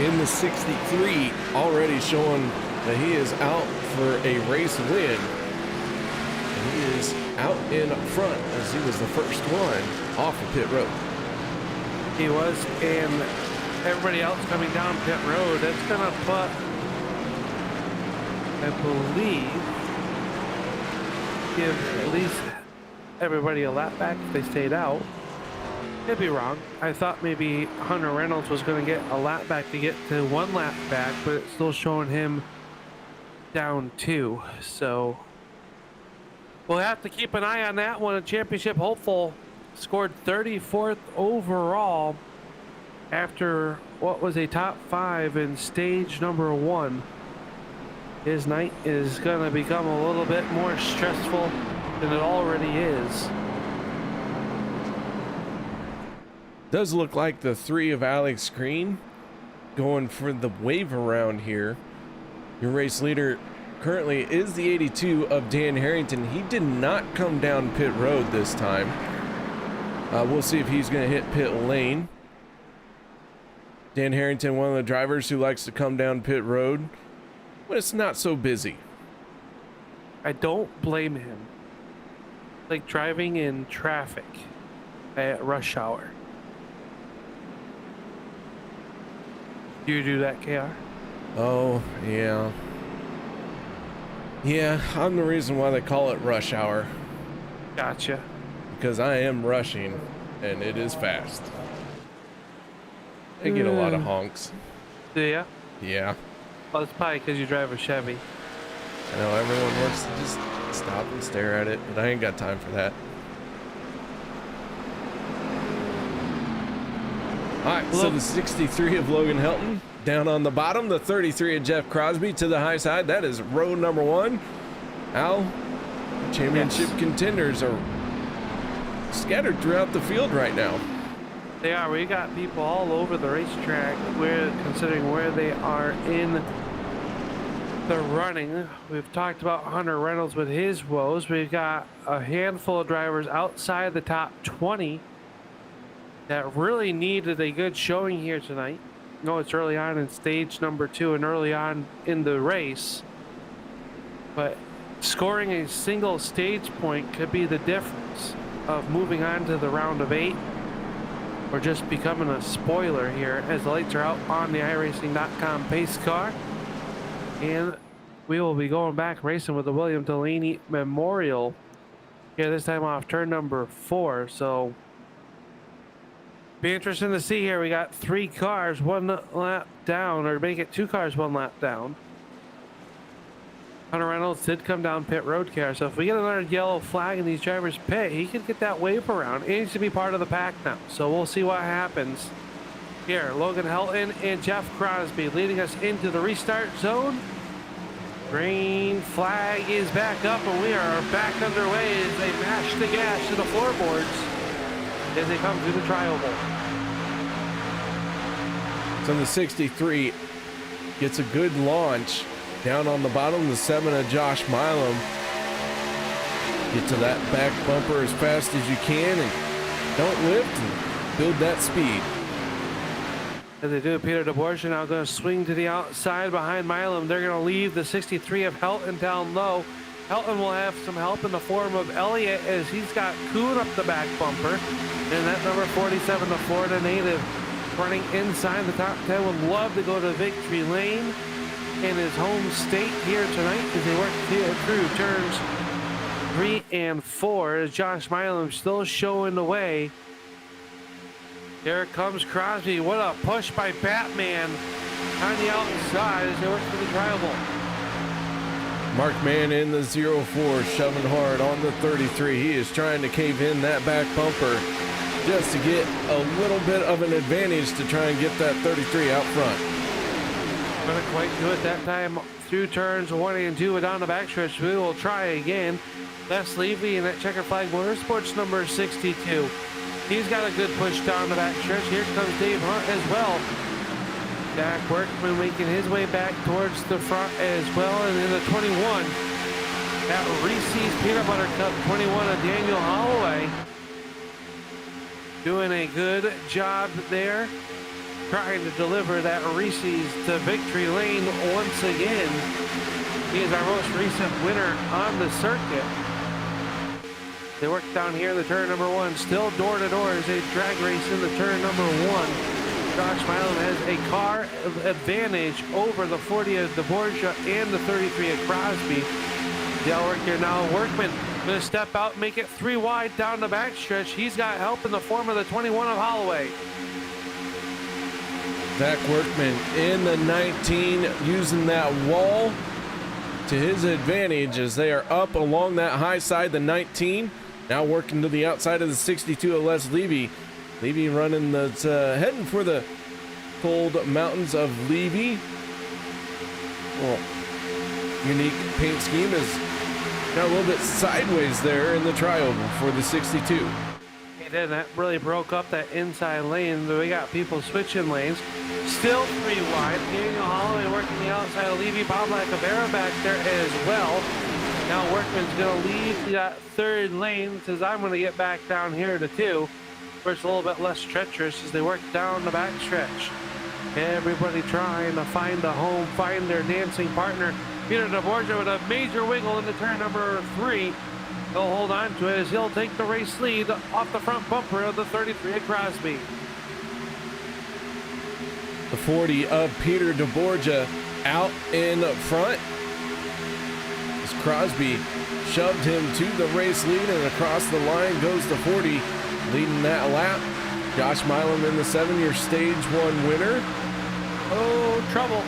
B: in the 63 already showing that he is out for a race win. And he is out in front as he was the first one off of pit road.
C: He was, and everybody else coming down pit road. That's gonna put, I believe, give at least everybody a lap back if they stayed out. Could be wrong. I thought maybe Hunter Reynolds was going to get a lap back to get to 1 lap back, but it's still showing him down 2. So we'll have to keep an eye on that one. A championship hopeful scored 34th overall after what was a top 5 in stage number 1. His night is going to become a little bit more stressful than it already is.
B: Does look like the 3 of Alex Green going for the wave around here. Your race leader currently is the 82 of Dan Harrington. He did not come down pit road this time. We'll see if he's going to hit pit lane. Dan Harrington, one of the drivers who likes to come down pit road when it's not so busy.
C: I don't blame him. Like driving in traffic at rush hour. Do you do that, KR?
B: Oh, yeah. Yeah, I'm the reason why they call it rush hour.
C: Gotcha.
B: Because I am rushing, and it is fast. I get a lot of honks.
C: Do ya?
B: Yeah.
C: Well, it's probably because you drive a Chevy.
B: I know everyone wants to just stop and stare at it, but I ain't got time for that. All right, so the 63 of Logan Helton down on the bottom, the 33 of Jeff Crosby to the high side. That is row number 1. Al, championship contenders are scattered throughout the field right now.
C: They are. We got people all over the racetrack. We're considering where they are in the running. We've talked about Hunter Reynolds with his woes. We've got a handful of drivers outside the top 20 that really needed a good showing here tonight. No, it's early on in stage number 2 and early on in the race, but scoring a single stage point could be the difference of moving on to the round of 8 or just becoming a spoiler here as the lights are out on the iRacing.com pace car. And we will be going back racing with the William DeLanney Memorial here, this time off turn number 4. So be interesting to see here. We got 3 cars 1 lap down, or make it 2 cars 1 lap down. Hunter Reynolds did come down pit road, KR. So if we get another yellow flag in these drivers pit, he could get that wave around. He needs to be part of the pack now. So we'll see what happens here. Logan Helton and Jeff Crosby leading us into the restart zone. Green flag is back up, and we are back underway as they mash the gas to the floorboards as they come through the tri-oval.
B: So the 63 gets a good launch down on the bottom. The 7 of Josh Milam. Get to that back bumper as fast as you can and don't lift and build that speed.
C: As they do, Peter deBorja now going to swing to the outside behind Milam. They're going to leave the 63 of Helton down low. Helton will have some help in the form of Elliott as he's got Kuhn up the back bumper. And that number 47, the Florida native, running inside the top 10, would love to go to victory lane in his home state here tonight as they work through turns 3 and 4 as Josh Milam still showing the way. Here comes Crosby. What a push by Batman on the outside as they work through the tri-oval.
B: Mark Mann in the 04, shoving hard on the 33. He is trying to cave in that back bumper just to get a little bit of an advantage to try and get that 33 out front.
C: Couldn't quite do it that time through turns 1 and 2 down the backstretch. We will try again. Les Levy in that checker flag motorsports number 62. He's got a good push down the backstretch. Here comes Dave Hunt as well. Jack Workman making his way back towards the front as well. And in the 21, that Reese's Peanut Butter Cup 21 of Daniel Holloway. Doing a good job there, trying to deliver that Reese's to victory lane once again. He is our most recent winner on the circuit. They work down here in the turn number 1, still door to door as they drag race in the turn number 1. Josh Milam has a car advantage over the 40 of deBorja and the 33 of Crosby. Yeah, work here now. Workman gonna step out, make it 3 wide down the backstretch. He's got help in the form of the 21 of Holloway.
B: Zach Workman in the 19, using that wall to his advantage as they are up along that high side, the 19. Now working to the outside of the 62 of Les Levy. Levy running that's heading for the cold mountains of Levy. Well, unique paint scheme is now a little bit sideways there in the trioval for the 62.
C: He did. That really broke up that inside lane. But we got people switching lanes. Still 3 wide. Daniel Holloway working the outside of Levy. Bob Lacavera back there as well. Now Workman's going to leave that 3rd lane. Says, I'm going to get back down here to 2. Where it's a little bit less treacherous as they work down the backstretch. Everybody trying to find a home, find their dancing partner. Peter DeBorja with a major wiggle into turn number 3. He'll hold on to it as he'll take the race lead off the front bumper of the 33 at Crosby.
B: The 40 of Peter DeBorja out in front as Crosby shoved him to the race lead, and across the line goes the 40 leading that lap. Josh Milam in the 7, your stage 1 winner.
C: Oh, trouble.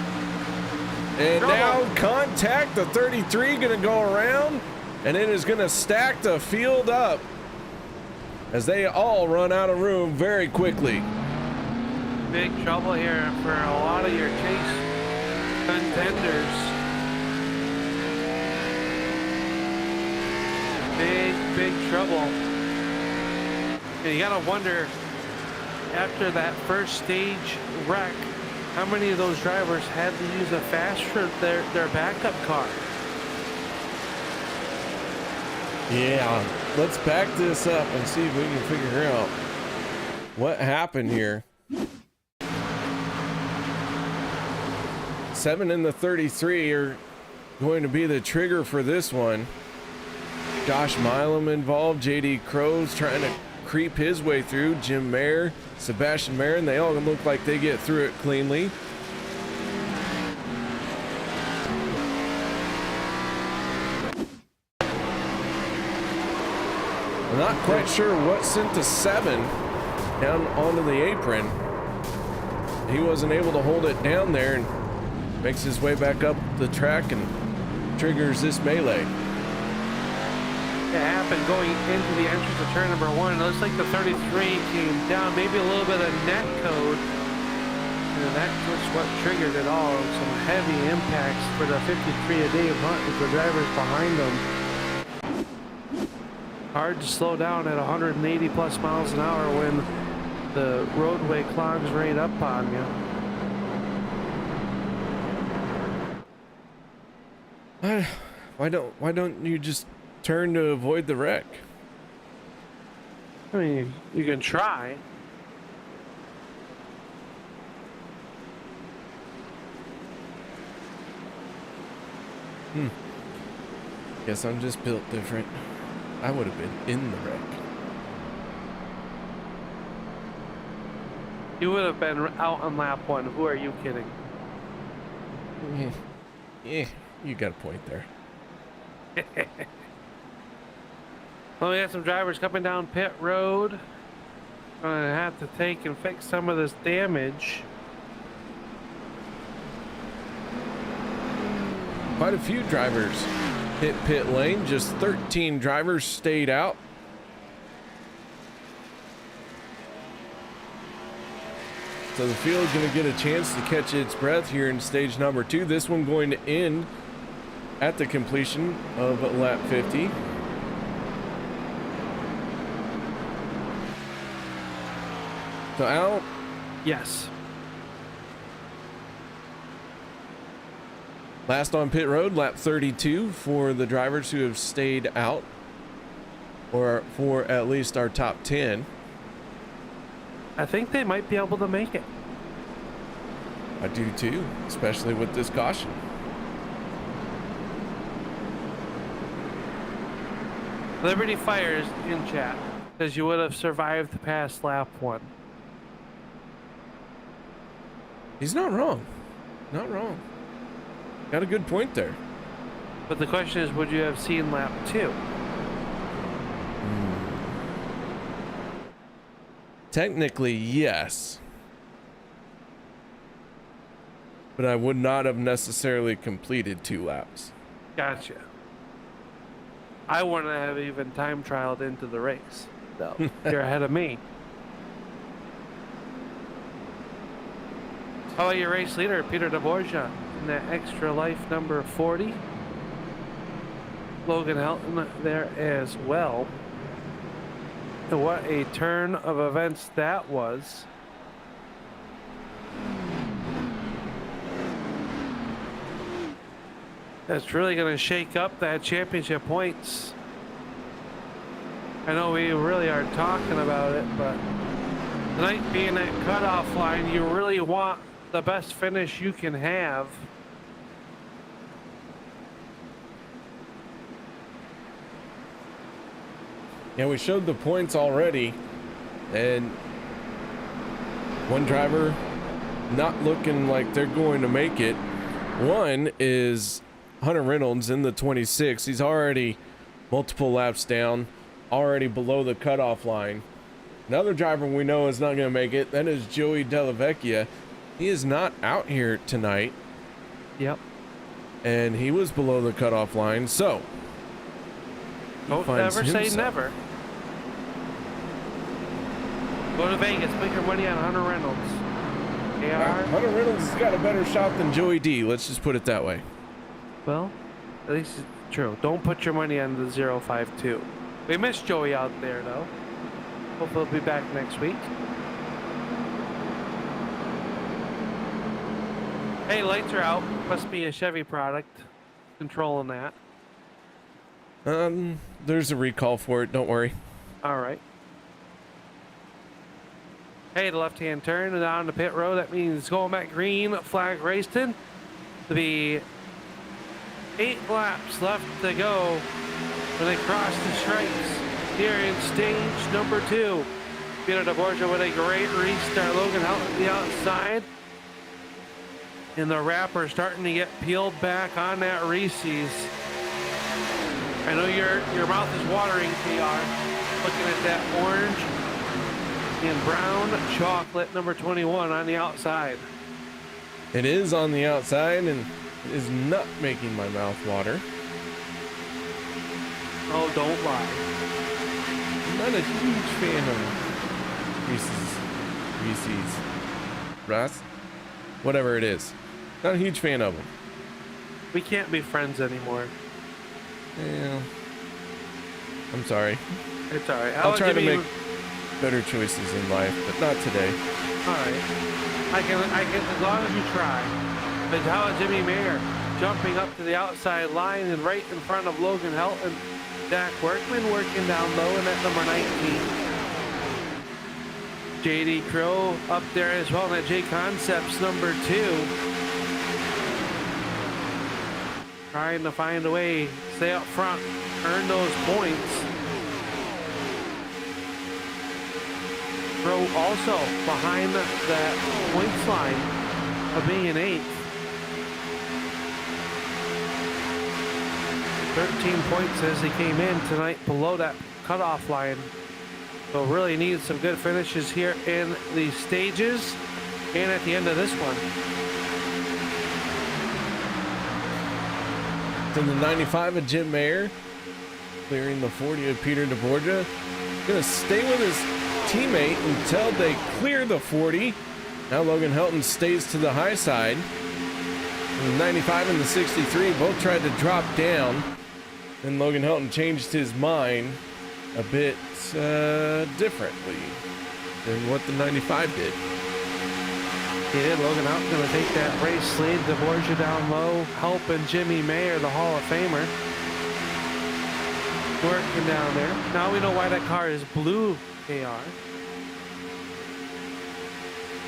B: And now contact, the 33 going to go around, and it is going to stack the field up as they all run out of room very quickly.
C: Big trouble here for a lot of your chase contenders. Big trouble. And you gotta wonder, after that first stage wreck, how many of those drivers had to use a fast for their backup car?
B: Yeah, let's back this up and see if we can figure out what happened here. 7 and the 33 are going to be the trigger for this one. Josh Milam involved, JD Crow's trying to creep his way through, Jim Maier, Sebastian Marin, they all look like they get through it cleanly. I'm not quite sure what sent the 7 down onto the apron. He wasn't able to hold it down there and makes his way back up the track and triggers this melee.
C: It happened going into the entrance of turn number 1. It looks like the 33 came down, maybe a little bit of net code, and that was what triggered it all. Some heavy impacts for the 53 of Dave Hunt with the drivers behind them. Hard to slow down at 180 plus miles an hour when the roadway clogs right up on you.
B: Why don't you just turn to avoid the wreck?
C: I mean, you can try.
B: Guess I'm just built different. I would have been in the wreck.
C: You would have been out on lap 1. Who are you kidding?
B: Yeah, you got a point there.
C: Well, we got some drivers coming down pit road. Gonna have to take and fix some of this damage.
B: Quite a few drivers hit pit lane. Just 13 drivers stayed out. So the field's going to get a chance to catch its breath here in stage number 2. This one going to end at the completion of lap 50. So Al?
C: Yes.
B: Last on pit road, lap 32 for the drivers who have stayed out, or for at least our top 10.
C: I think they might be able to make it.
B: I do too, especially with this caution.
C: Liberty Fires in chat says you would have survived past lap 1.
B: He's not wrong. Not wrong. Got a good point there.
C: But the question is, would you have seen lap 2?
B: Technically, yes. But I would not have necessarily completed 2 laps.
C: Gotcha. I wouldn't have even time trialed into the race. No, you're ahead of me. How about your race leader, Peter DeBorja, in that extra life number 40? Logan Helton there as well. And what a turn of events that was. That's really going to shake up that championship points. I know we really are talking about it, but tonight being that cutoff line, you really want the best finish you can have.
B: Yeah, we showed the points already, and one driver not looking like they're going to make it. One is Hunter Reynolds in the 26. He's already multiple laps down, already below the cutoff line. Another driver we know is not going to make it. That is Joey DellaVecchia. He is not out here tonight.
C: Yep.
B: And he was below the cutoff line, so
C: don't ever say never. Go to Vegas, put your money on Hunter Reynolds. KR?
B: Hunter Reynolds has got a better shot than Joey D. Let's just put it that way.
C: Well, at least it's true. Don't put your money on the 052. We missed Joey out there, though. Hopefully he'll be back next week. Hey, lights are out. Must be a Chevy product controlling that.
B: There's a recall for it. Don't worry.
C: All right. Hey, the left-hand turn and down the pit road. That means going back green, flag racing. To be 8 laps left to go when they cross the stripes here in stage number 2. Peter DeBorja with a great restart. Logan Helton to the outside. And the wrapper starting to get peeled back on that Reese's. I know your mouth is watering, KR. Looking at that orange and brown chocolate number 21 on the outside.
B: It is on the outside and it is not making my mouth water.
C: Oh, don't lie.
B: I'm not a huge fan of Reese's. Ross? Whatever it is. Not a huge fan of them.
C: We can't be friends anymore.
B: Yeah. I'm sorry.
C: It's all right.
B: I'll try to make better choices in life, but not today.
C: All right. I can, as long as you try. But how about Jimmy Maier jumping up to the outside line and right in front of Logan Helton? Dak Workman working down low in at number 19. JD Crow up there as well in that J Concepts number 2. Trying to find a way, stay up front, earn those points. Crow also behind that points line of being 8th. 13 points as he came in tonight below that cutoff line. So really needs some good finishes here in the stages and at the end of this one.
B: To the 95 of Jim Maier, clearing the 40 of Peter DeBorja. Gonna stay with his teammate until they clear the 40. Now Logan Helton stays to the high side. And the 95 and the 63 both tried to drop down. Then Logan Helton changed his mind a bit differently than what the 95 did.
C: He did. Logan Helton going to take that race lead. DeBorja down low, helping Jimmy Maier, the Hall of Famer, working down there. Now we know why that car is blue, KR.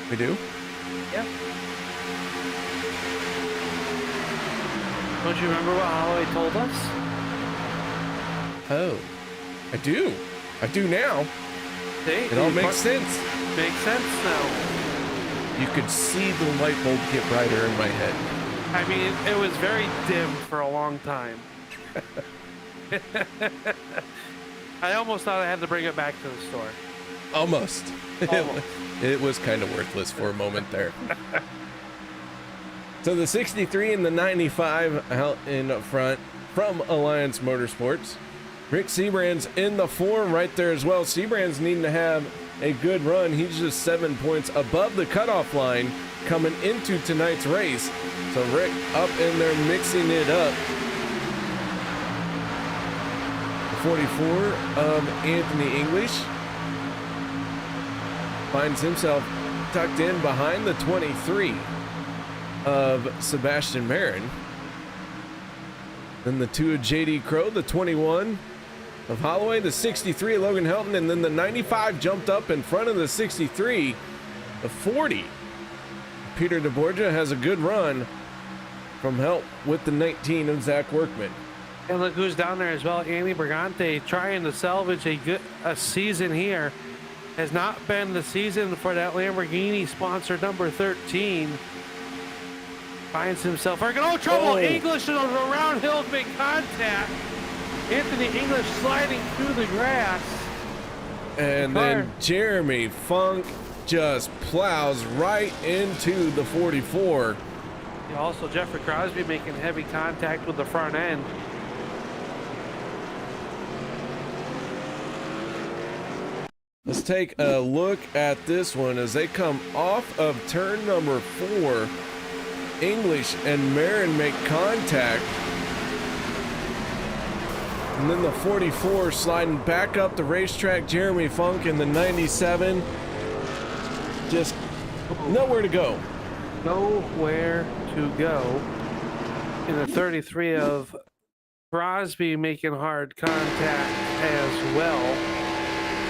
B: We do?
C: Yep. Don't you remember what Holloway told us?
B: Oh, I do. I do now.
C: See,
B: it all makes sense.
C: Makes sense now.
B: You could see the light bulb get brighter in my head.
C: I mean, it was very dim for a long time. I almost thought I had to bring it back to the store.
B: Almost.
C: Almost.
B: It was kind of worthless for a moment there. So the 63 and the 95 out in front from Alliance Motorsports. Rick Siebrands in the form right there as well. Siebrands needing to have a good run. He's just 7 points above the cutoff line coming into tonight's race. So Rick up in there mixing it up. The 44 of Anthony English finds himself tucked in behind the 23 of Sebastian Marin. Then the 2 of JD Crow, the 21 of Holloway, the 63 of Logan Helton, and then the 95 jumped up in front of the 63, the 40. Peter DeBorja has a good run from help with the 19 of Zach Workman.
C: And look who's down there as well. Andy Brigante trying to salvage a season here. Has not been the season for that Lamborghini sponsor number 13. Finds himself in trouble. English on the round hill, big contact. Anthony English sliding through the grass.
B: And then Jeremy Funk just plows right into the 44.
C: Also, Jeffery Crosby making heavy contact with the front end.
B: Let's take a look at this one as they come off of turn number 4. English and Marin make contact. And then the 44 sliding back up the racetrack. Jeremy Funk in the 97. Just nowhere to go.
C: Nowhere to go. In the 33 of Crosby making hard contact as well.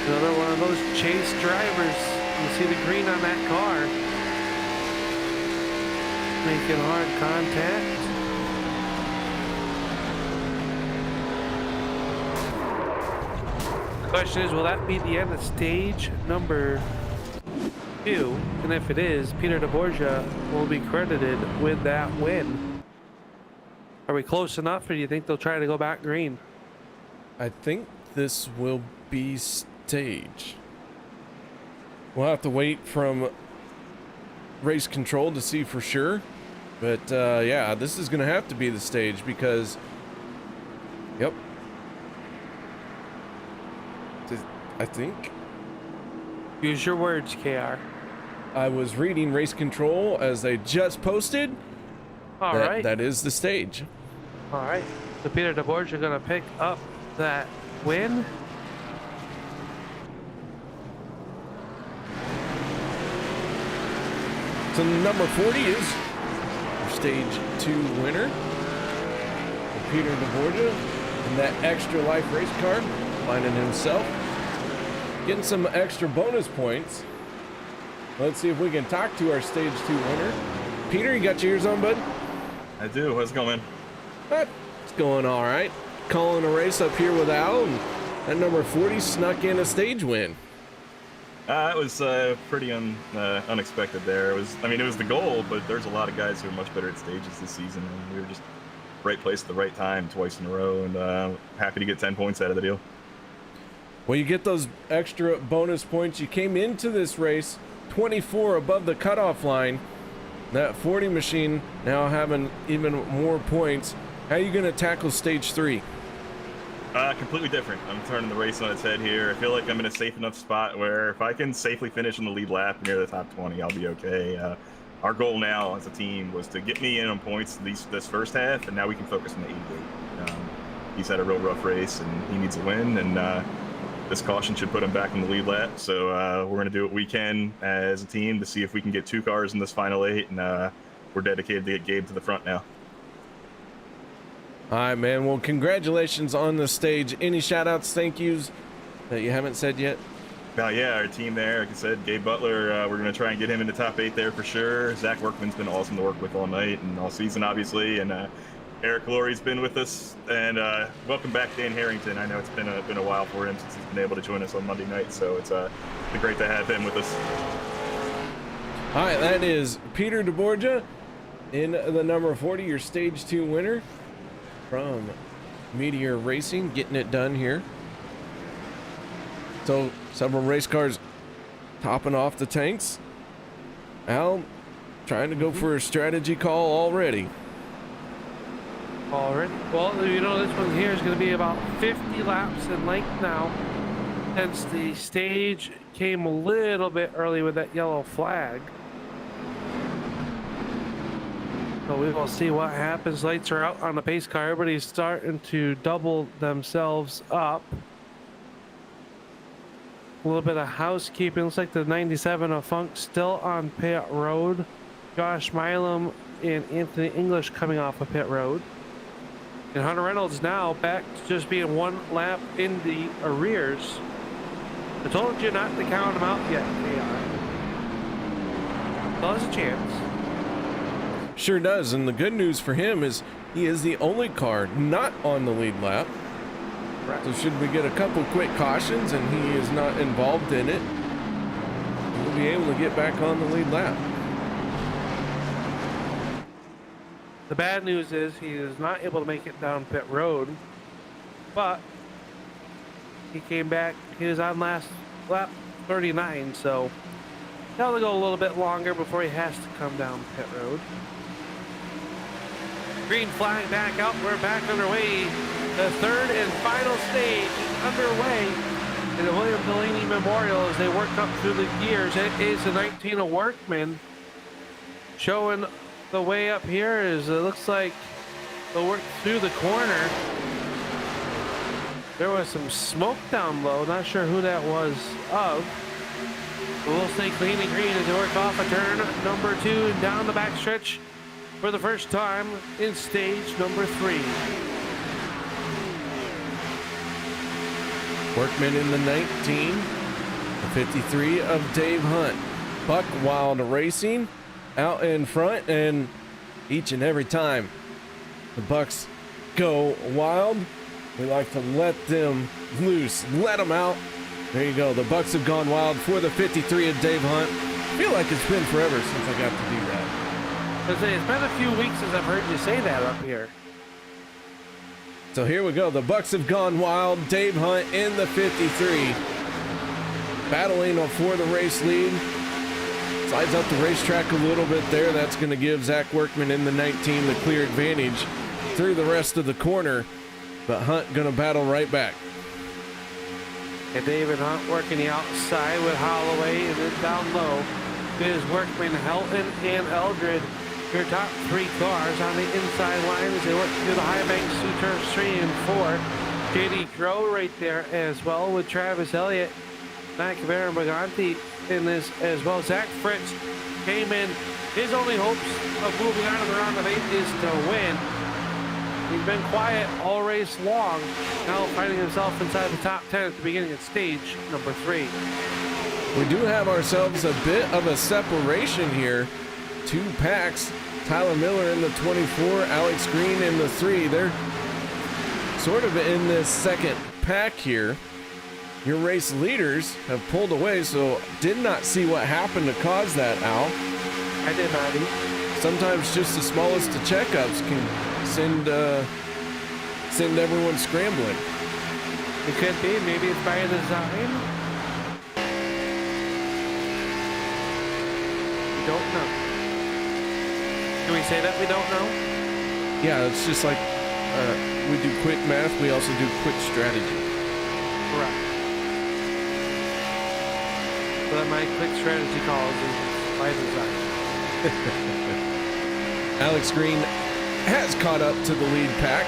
C: Another one of those chase drivers. You see the green on that car. Making hard contact. The question is, will that be the end of stage number 2? And if it is, Peter DeBorja will be credited with that win. Are we close enough, or do you think they'll try to go back green?
B: I think this will be stage. We'll have to wait from race control to see for sure, but yeah, this is gonna have to be the stage because I think
C: Use your words, KR.
B: I was reading race control as they just posted.
C: All right.
B: That is the stage.
C: All right. So Peter DeBorja gonna pick up that win.
B: So number 40 is our stage 2 winner, Peter DeBorja, and that extra life race car, finding himself getting some extra bonus points. Let's see if we can talk to our stage 2 winner. Peter, you got your ears on, bud?
I: I do. How's it going?
B: It's going all right. Calling a race up here with Al, and that number 40 snuck in a stage win.
I: It was pretty unexpected there. It was the goal, but there's a lot of guys who are much better at stages this season, and we were just right place at the right time twice in a row, and happy to get 10 points out of the deal.
B: Well, you get those extra bonus points. You came into this race 24 above the cutoff line. That 40 machine now having even more points. How are you going to tackle stage 3?
I: Completely different. I'm turning the race on its head here. I feel like I'm in a safe enough spot where if I can safely finish in the lead lap near the top 20, I'll be okay. Our goal now as a team was to get me in on points this first half, and now we can focus on the 88. He's had a real rough race, and he needs a win, and this caution should put him back in the lead lap. So we're going to do what we can as a team to see if we can get 2 cars in this final 8, and we're dedicated to get Gabe to the front now.
B: All right, man. Well, congratulations on the stage. Any shout-outs, thank yous that you haven't said yet?
I: Yeah, our team there, like I said, Gabe Butler, we're going to try and get him in the top 8 there for sure. Zach Workman's been awesome to work with all night and all season, obviously. And Eric Lorry's been with us. And welcome back, Dan Harrington. I know it's been a while for him since he's been able to join us on Monday night. So it's been great to have him with us.
B: All right, that is Peter DeBorja in the number 40, your stage 2 winner from Maier Racing, getting it done here. So several race cars topping off the tanks. Al trying to go for a strategy call already.
C: Well, you know, this one here is going to be about 50 laps in length now, since the stage came a little bit early with that yellow flag. So we will see what happens. Lights are out on the pace car. Everybody's starting to double themselves up. A little bit of housekeeping. Looks like the 97 of Funk still on pit road. Josh Milam and Anthony English coming off of pit road. And Hunter Reynolds now back to just being 1 lap in the arrears. I told you not to count him out yet, KR. Still has a chance.
B: Sure does, and the good news for him is he is the only car not on the lead lap. Right. So should we get a couple quick cautions and he is not involved in it, we'll be able to get back on the lead lap.
C: The bad news is he is not able to make it down pit road, but he came back. He was on last lap 39, so he'll go a little bit longer before he has to come down pit road. Green flag back out. We're back underway. The third and final stage is underway in the William DeLanney Memorial as they work up through the gears. It is the 19 of Workman showing the way up here. As it looks like they'll work through the corner. There was some smoke down low. Not sure who that was of. But we'll stay clean and green as they work off a turn number 2 and down the backstretch for the first time in stage number 3.
B: Workman in the 19, the 53 of Dave Hunt. Buck Wild Racing out in front, and each and every time the Bucks go wild, we like to let them loose, let them out. There you go. The Bucks have gone wild for the 53 of Dave Hunt. I feel like it's been forever since I got to do that.
C: It's been a few weeks since I've heard you say that up here.
B: So here we go. The Bucks have gone wild. Dave Hunt in the 53, battling for the race lead. Slides up the racetrack a little bit there. That's going to give Zach Workman in the 19 the clear advantage through the rest of the corner. But Hunt going to battle right back.
C: And David Hunt working the outside with Holloway, and then down low is Workman, Helton, and Eldred. Your top 3 cars on the inside line as they work through the high banks through turns 3 and 4. JD Crow right there as well with Travis Elliott, Matt Cabrera, and Baganti in this as well. Zach Fritsch came in. His only hopes of moving on to the round of 8 is to win. He's been quiet all race long, now finding himself inside the top 10 at the beginning of stage number 3.
B: We do have ourselves a bit of a separation here. 2 packs. Tyler Miller in the 24, Alex Green in the 3. They're sort of in this second pack here. Your race leaders have pulled away, so did not see what happened to cause that, Al.
C: I did not either.
B: Sometimes just the smallest of checkups can send everyone scrambling.
C: It could be. Maybe it's by design. We don't know. Can we say that we don't know?
B: Yeah, it's just like we do quick math, we also do quick strategy.
C: Right. But my quick strategy calls is by design.
B: Alex Green has caught up to the lead pack.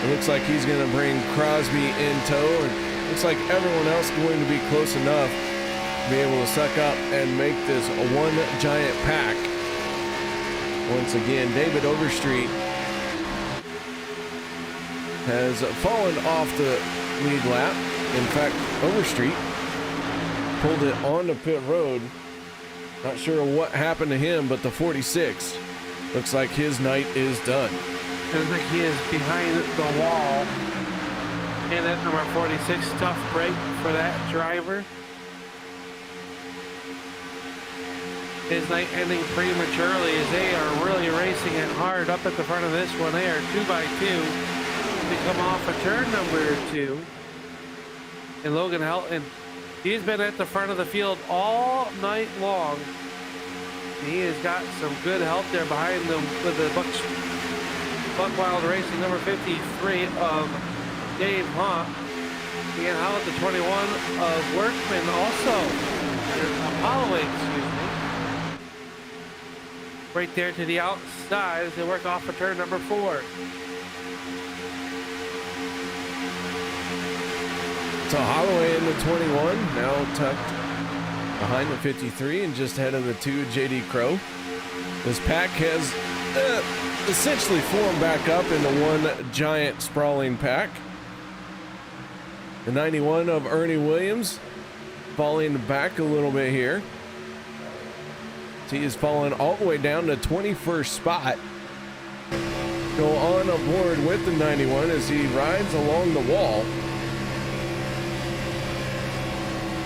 B: It looks like he's going to bring Crosby in tow, and looks like everyone else going to be close enough to be able to suck up and make this one giant pack. Once again, David Overstreet has fallen off the lead lap. In fact, Overstreet pulled it onto pit road. Not sure what happened to him, but the 46 looks like his night is done.
C: Looks like he is behind the wall. And that number 46, tough break for that driver. his night ending prematurely as they are really racing it hard up at the front of this one. They are 2 by 2 to come off of turn number 2. And Logan Helton, he's been at the front of the field all night long. He has got some good help there behind them with the Buck Wild Racing number 53 of Dave Hunt. And how about the 21 of Workman also, Holloway, excuse me. Right there to the outside as they work off of turn number 4.
B: So Holloway in the 21, now tucked behind the 53 and just ahead of the 2, JD Crow. This pack has essentially formed back up into one giant sprawling pack. The 91 of Ernie Williams falling back a little bit here. He is falling all the way down to 21st spot. Go on aboard with the 91 as he rides along the wall.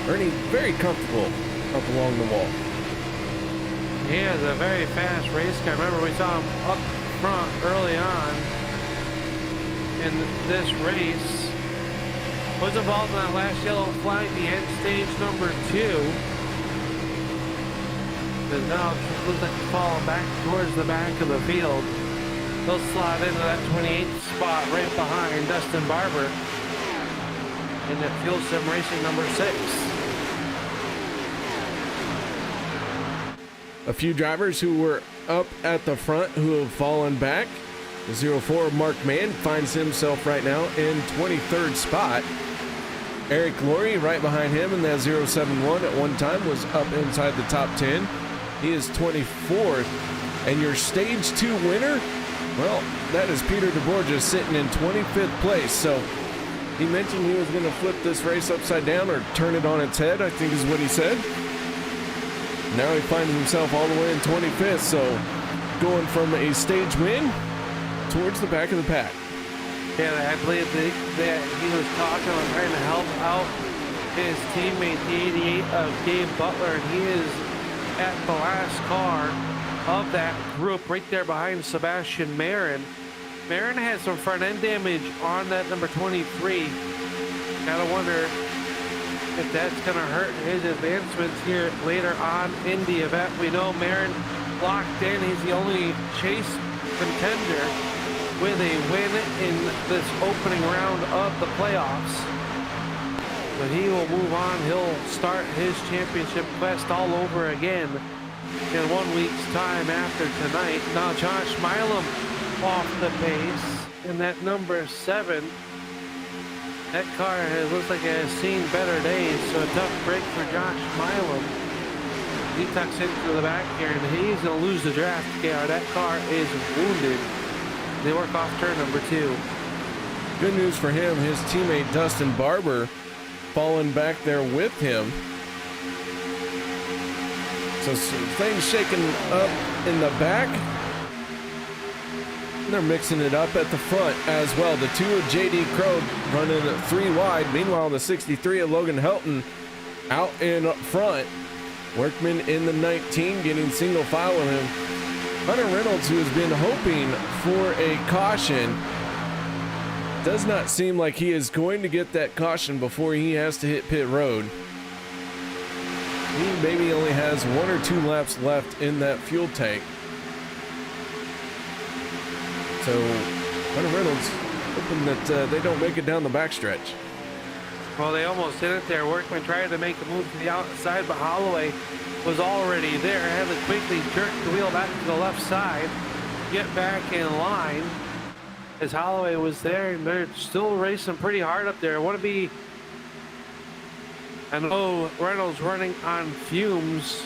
B: Ernie very comfortable up along the wall.
C: He has a very fast race car. Remember, we saw him up front early on in this race. Was involved in that last yellow flag, the end stage number 2. But now it looks like he's falling back towards the back of the field. He'll slide into that 28th spot right behind Dustin Barber in the Fuel Sim Racing number 6.
B: A few drivers who were up at the front who have fallen back. The 04 Mark Mann finds himself right now in 23rd spot. Eric Laurie right behind him in that 071 at one time was up inside the top 10. He is 24th. And your stage 2 winner, well, that is Peter deBorja sitting in 25th place. So he mentioned he was going to flip this race upside down or turn it on its head, I think is what he said. Now he finds himself all the way in 25th. So going from a stage win towards the back of the pack.
C: Yeah, I believe that he was talking and trying to help out his teammate, the 88 of Gabe Butler, and he is at the last car of that group right there behind Sebastian Marin. Marin has some front end damage on that number 23. Gotta wonder if that's gonna hurt his advancements here later on in the event. We know Marin locked in. He's the only chase contender with a win in this opening round of the playoffs. But he will move on. He'll start his championship quest all over again in 1 week's time after tonight. Now Josh Milam off the pace in that number 7. That car looks like it has seen better days, so a tough break for Josh Milam. He tucks into the back here, and he's going to lose the draft. KR, that car is wounded. They work off turn number 2.
B: Good news for him, his teammate Dustin Barber falling back there with him. So things shaking up in the back. They're mixing it up at the front as well. The 2 of JD Crow running 3 wide. Meanwhile, the 63 of Logan Helton out in front. Workman in the 19 getting single file with him. Hunter Reynolds, who has been hoping for a caution, does not seem like he is going to get that caution before he has to hit pit road. He maybe only has 1 or 2 laps left in that fuel tank. So Hunter Reynolds hoping that they don't make it down the backstretch.
C: Well, they almost did it there. Workman tried to make a move to the outside, but Holloway was already there. Had to quickly jerk the wheel back to the left side, get back in line as Holloway was there, and they're still racing pretty hard up there. I know Reynolds running on fumes.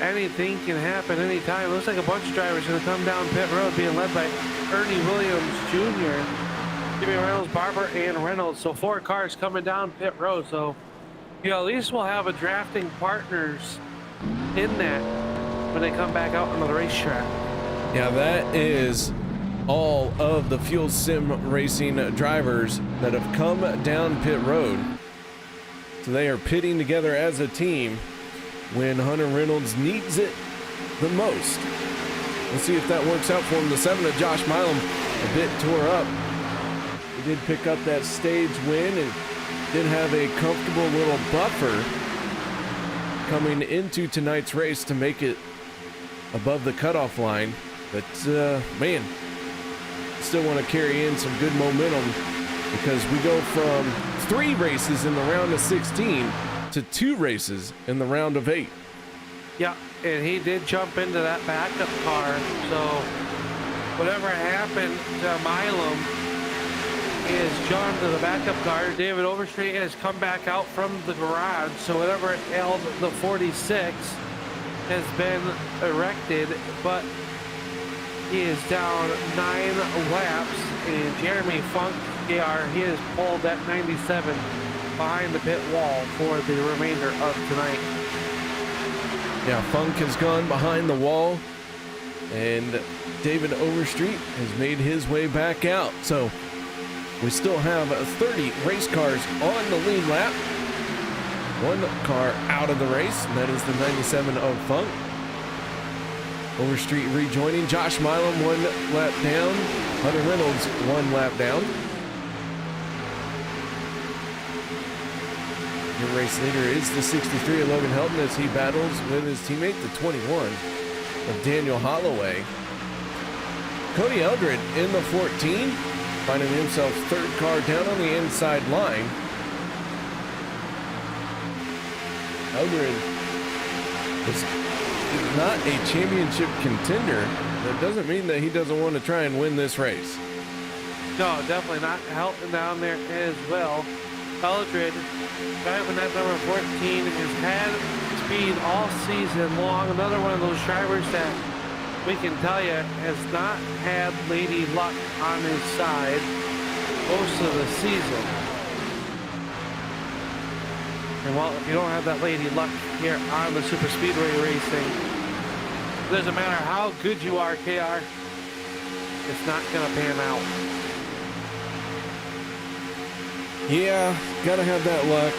C: Anything can happen anytime. Looks like a bunch of drivers going to come down pit road, being led by Ernie Williams Jr., Jimmy Reynolds, Barber, and Reynolds. So 4 cars coming down pit road. So, you know, at least we'll have a drafting partners in that when they come back out onto the racetrack.
B: Yeah, that is all of the Fuel Sim Racing drivers that have come down pit road. So they are pitting together as a team. when Hunter Reynolds needs it the most. Let's see if that works out for him. The 7 of Josh Milam a bit tore up. He did pick up that stage win and did have a comfortable little buffer coming into tonight's race to make it above the cutoff line. But man, still want to carry in some good momentum, because we go from 3 races in the round of 16 to 2 races in the round of 8.
C: Yeah, and he did jump into that backup car. So whatever happened to Milam is jumped to the backup car. David Overstreet has come back out from the garage. So whatever ailed the 46 has been erected, but he is down 9 laps. And Jeremy Funk, KR, he has pulled that 97 behind the pit wall for the remainder of tonight.
B: Yeah, Funk has gone behind the wall, and David Overstreet has made his way back out. So we still have 30 race cars on the lead lap. 1 car out of the race, and that is the 97 of Funk. Overstreet rejoining. Josh Milam 1 lap down. Hunter Reynolds 1 lap down. Your race leader is the 63 of Logan Helton as he battles with his teammate, the 21 of Daniel Holloway. Codie Ober in the 14, finding himself 3rd car down on the inside line. Eldred is not a championship contender. That doesn't mean that he doesn't want to try and win this race.
C: No, definitely not. Helton down there as well. Eldred, driving that number 14, has had speed all season long. Another one of those drivers that we can tell you has not had lady luck on his side most of the season. And well, if you don't have that lady luck here on the Superspeedway racing, it doesn't matter how good you are, KR, it's not going to pan out.
B: Yeah, gotta have that luck.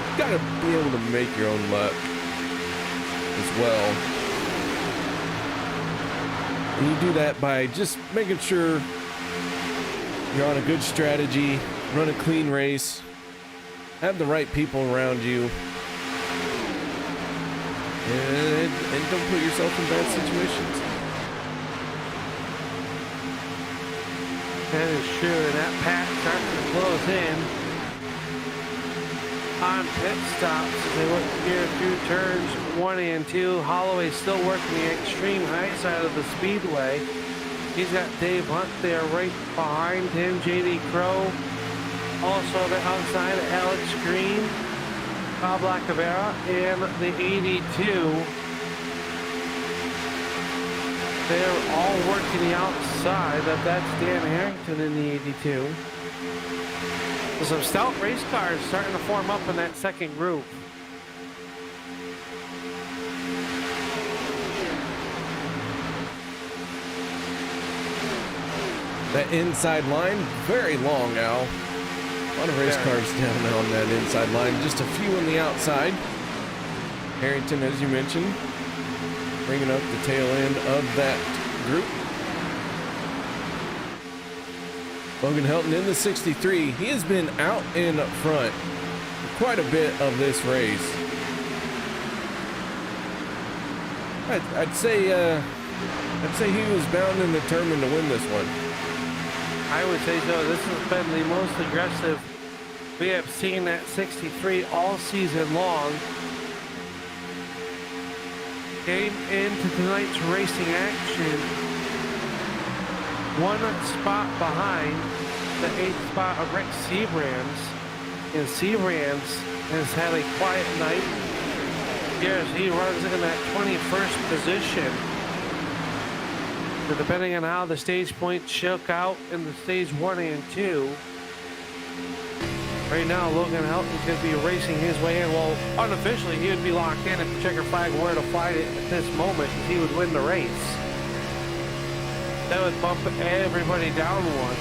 B: You gotta be able to make your own luck as well. And you do that by just making sure you're on a good strategy, run a clean race, have the right people around you, and don't put yourself in bad situations.
C: That is true, and that pack starts to close in on pit stops as they look here through turns 1 and 2. Holloway still working the extreme high side of the speedway. He's got Dave Hunt there right behind him. JD Crow also on the outside, Alex Green, Bob Lacavera, and the 82. They're all working the outside. That's Dan Harrington in the 82. So some stout race cars starting to form up in that second group.
B: That inside line, very long, Al. A lot of race cars down on that inside line. Just a few on the outside. Harrington, as you mentioned, bringing up the tail end of that group. Logan Helton in the 63. He has been out in front for quite a bit of this race. I'd say he was bound and determined to win this one.
C: I would say so. This has been the most aggressive we have seen that 63 all season long. Came into tonight's racing action 1 spot behind the 8th spot of Rex Siebrands. And Siebrands has had a quiet night. Yes, he runs in that 21st position. So depending on how the stage points shook out in the stage 1 and 2, right now Logan Helton could be racing his way in. Well, unofficially he would be locked in if the checker flag were to fly it at this moment, and he would win the race. That would bump everybody down one.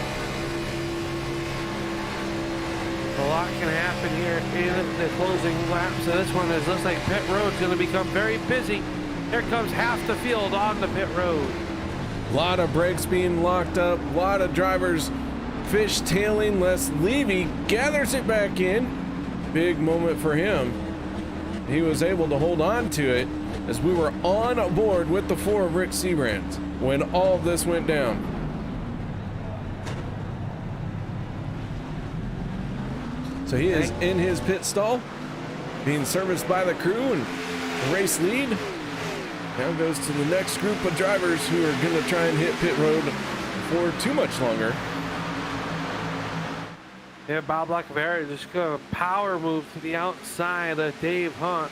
C: A lot can happen here in the closing laps. So this one looks like pit road's going to become very busy. Here comes half the field on the pit road.
B: A lot of brakes being locked up, a lot of drivers fishtailing. Les Levy gathers it back in. Big moment for him. He was able to hold on to it as we were on board with the 4 of Rick Siebrands when all of this went down. So he is in his pit stall, being serviced by the crew, and the race lead now goes to the next group of drivers who are going to try and hit pit road for too much longer.
C: Yeah, Bob Lacavera just going to power move to the outside of Dave Hunt.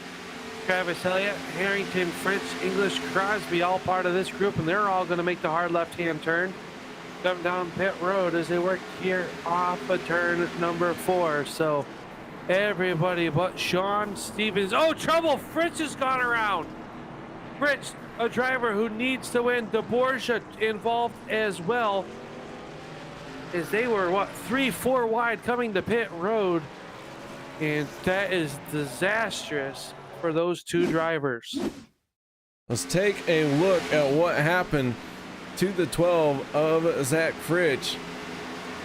C: Travis Elliott, Harrington, Fritsch, English, Crosby, all part of this group, and they're all going to make the hard left-hand turn. Come down pit road as they work here off of turn number 4. So everybody but Sean Stevens. Oh, trouble! Fritsch has gone around. Fritsch, a driver who needs to win. deBorja involved as well, as they were, what, 3-4 wide coming to pit road. And that is disastrous for those two drivers.
B: Let's take a look at what happened to the 12 of Zach Fritsch,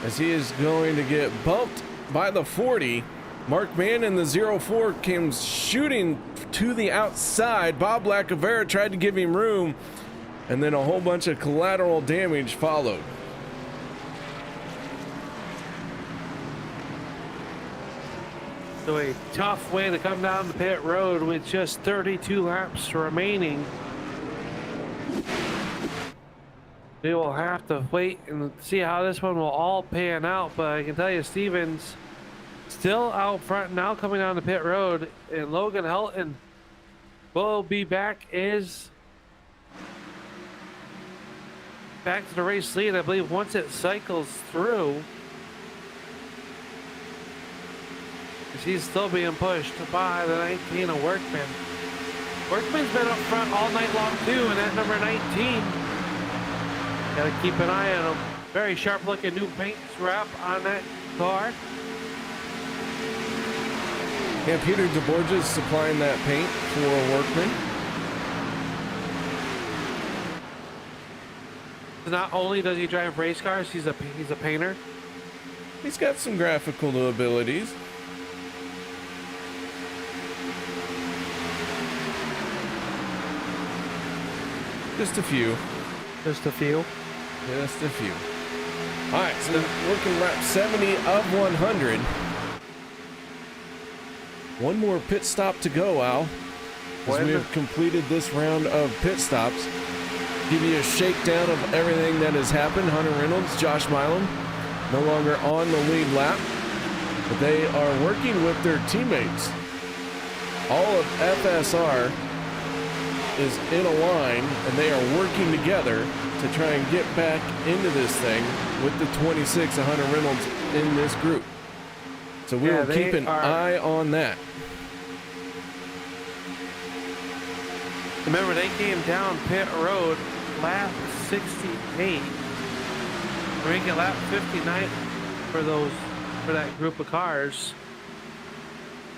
B: as he is going to get bumped by the 40. Mark Mann in the 04 came shooting to the outside. Bob Lacavera tried to give him room, and then a whole bunch of collateral damage followed.
C: So a tough way to come down the pit road with just 32 laps remaining. We will have to wait and see how this one will all pan out, but I can tell you Stevens still out front now coming down the pit road, and Logan Helton will be back to the race lead, I believe, once it cycles through. He's still being pushed by the 19 of Workman. Workman's been up front all night long too, and at number 19, gotta keep an eye on him. Very sharp looking new paint wrap on that car.
B: Yeah, Peter deBorja is supplying that paint for Workman.
C: Not only does he drive race cars, he's a painter.
B: He's got some graphical abilities. Just a few.
C: Just a few.
B: Just a few. All right, so working lap 70 of 100. One more pit stop to go, Al. As we have completed this round of pit stops. Give you a shakedown of everything that has happened. Hunter Reynolds, Josh Milam, no longer on the lead lap, but they are working with their teammates. All of FSR is in a line, and they are working together to try and get back into this thing with the 26 of Hunter Reynolds in this group. So we will keep an eye on that.
C: Remember, they came down pit road lap 68. Rank at lap 59 for that group of cars.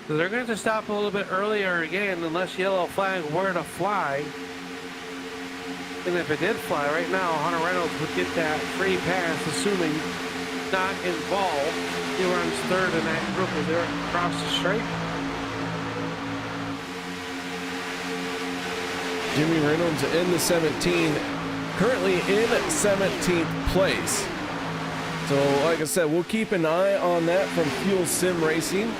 C: So they're going to stop a little bit earlier again, unless yellow flag were to fly. And if it did fly right now, Hunter Reynolds would get that free pass, assuming not involved. He runs third in that group as they're across the stripe.
B: Jimmy Reynolds in the 17, currently in 17th place. So like I said, we'll keep an eye on that from Fuel Sim Racing.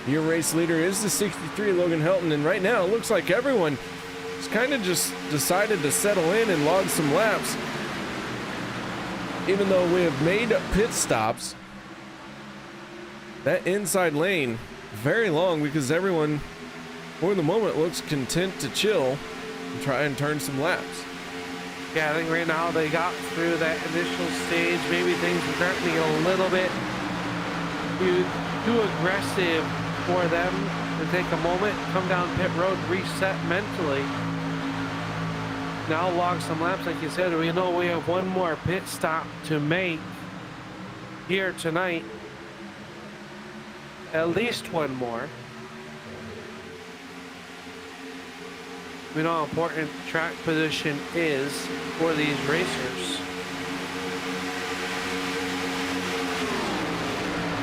B: Your race leader is the 63, Logan Helton, and right now it looks like everyone has kind of just decided to settle in and log some laps. Even though we have made pit stops, that inside lane very long because everyone for the moment looks content to chill and try and turn some laps.
C: Yeah, I think right now they got through that initial stage. Maybe things are starting to get a little bit too aggressive for them to take a moment, come down pit road, reset mentally. Now log some laps, like you said. We know we have one more pit stop to make here tonight. at least one more. We know how important track position is for these racers.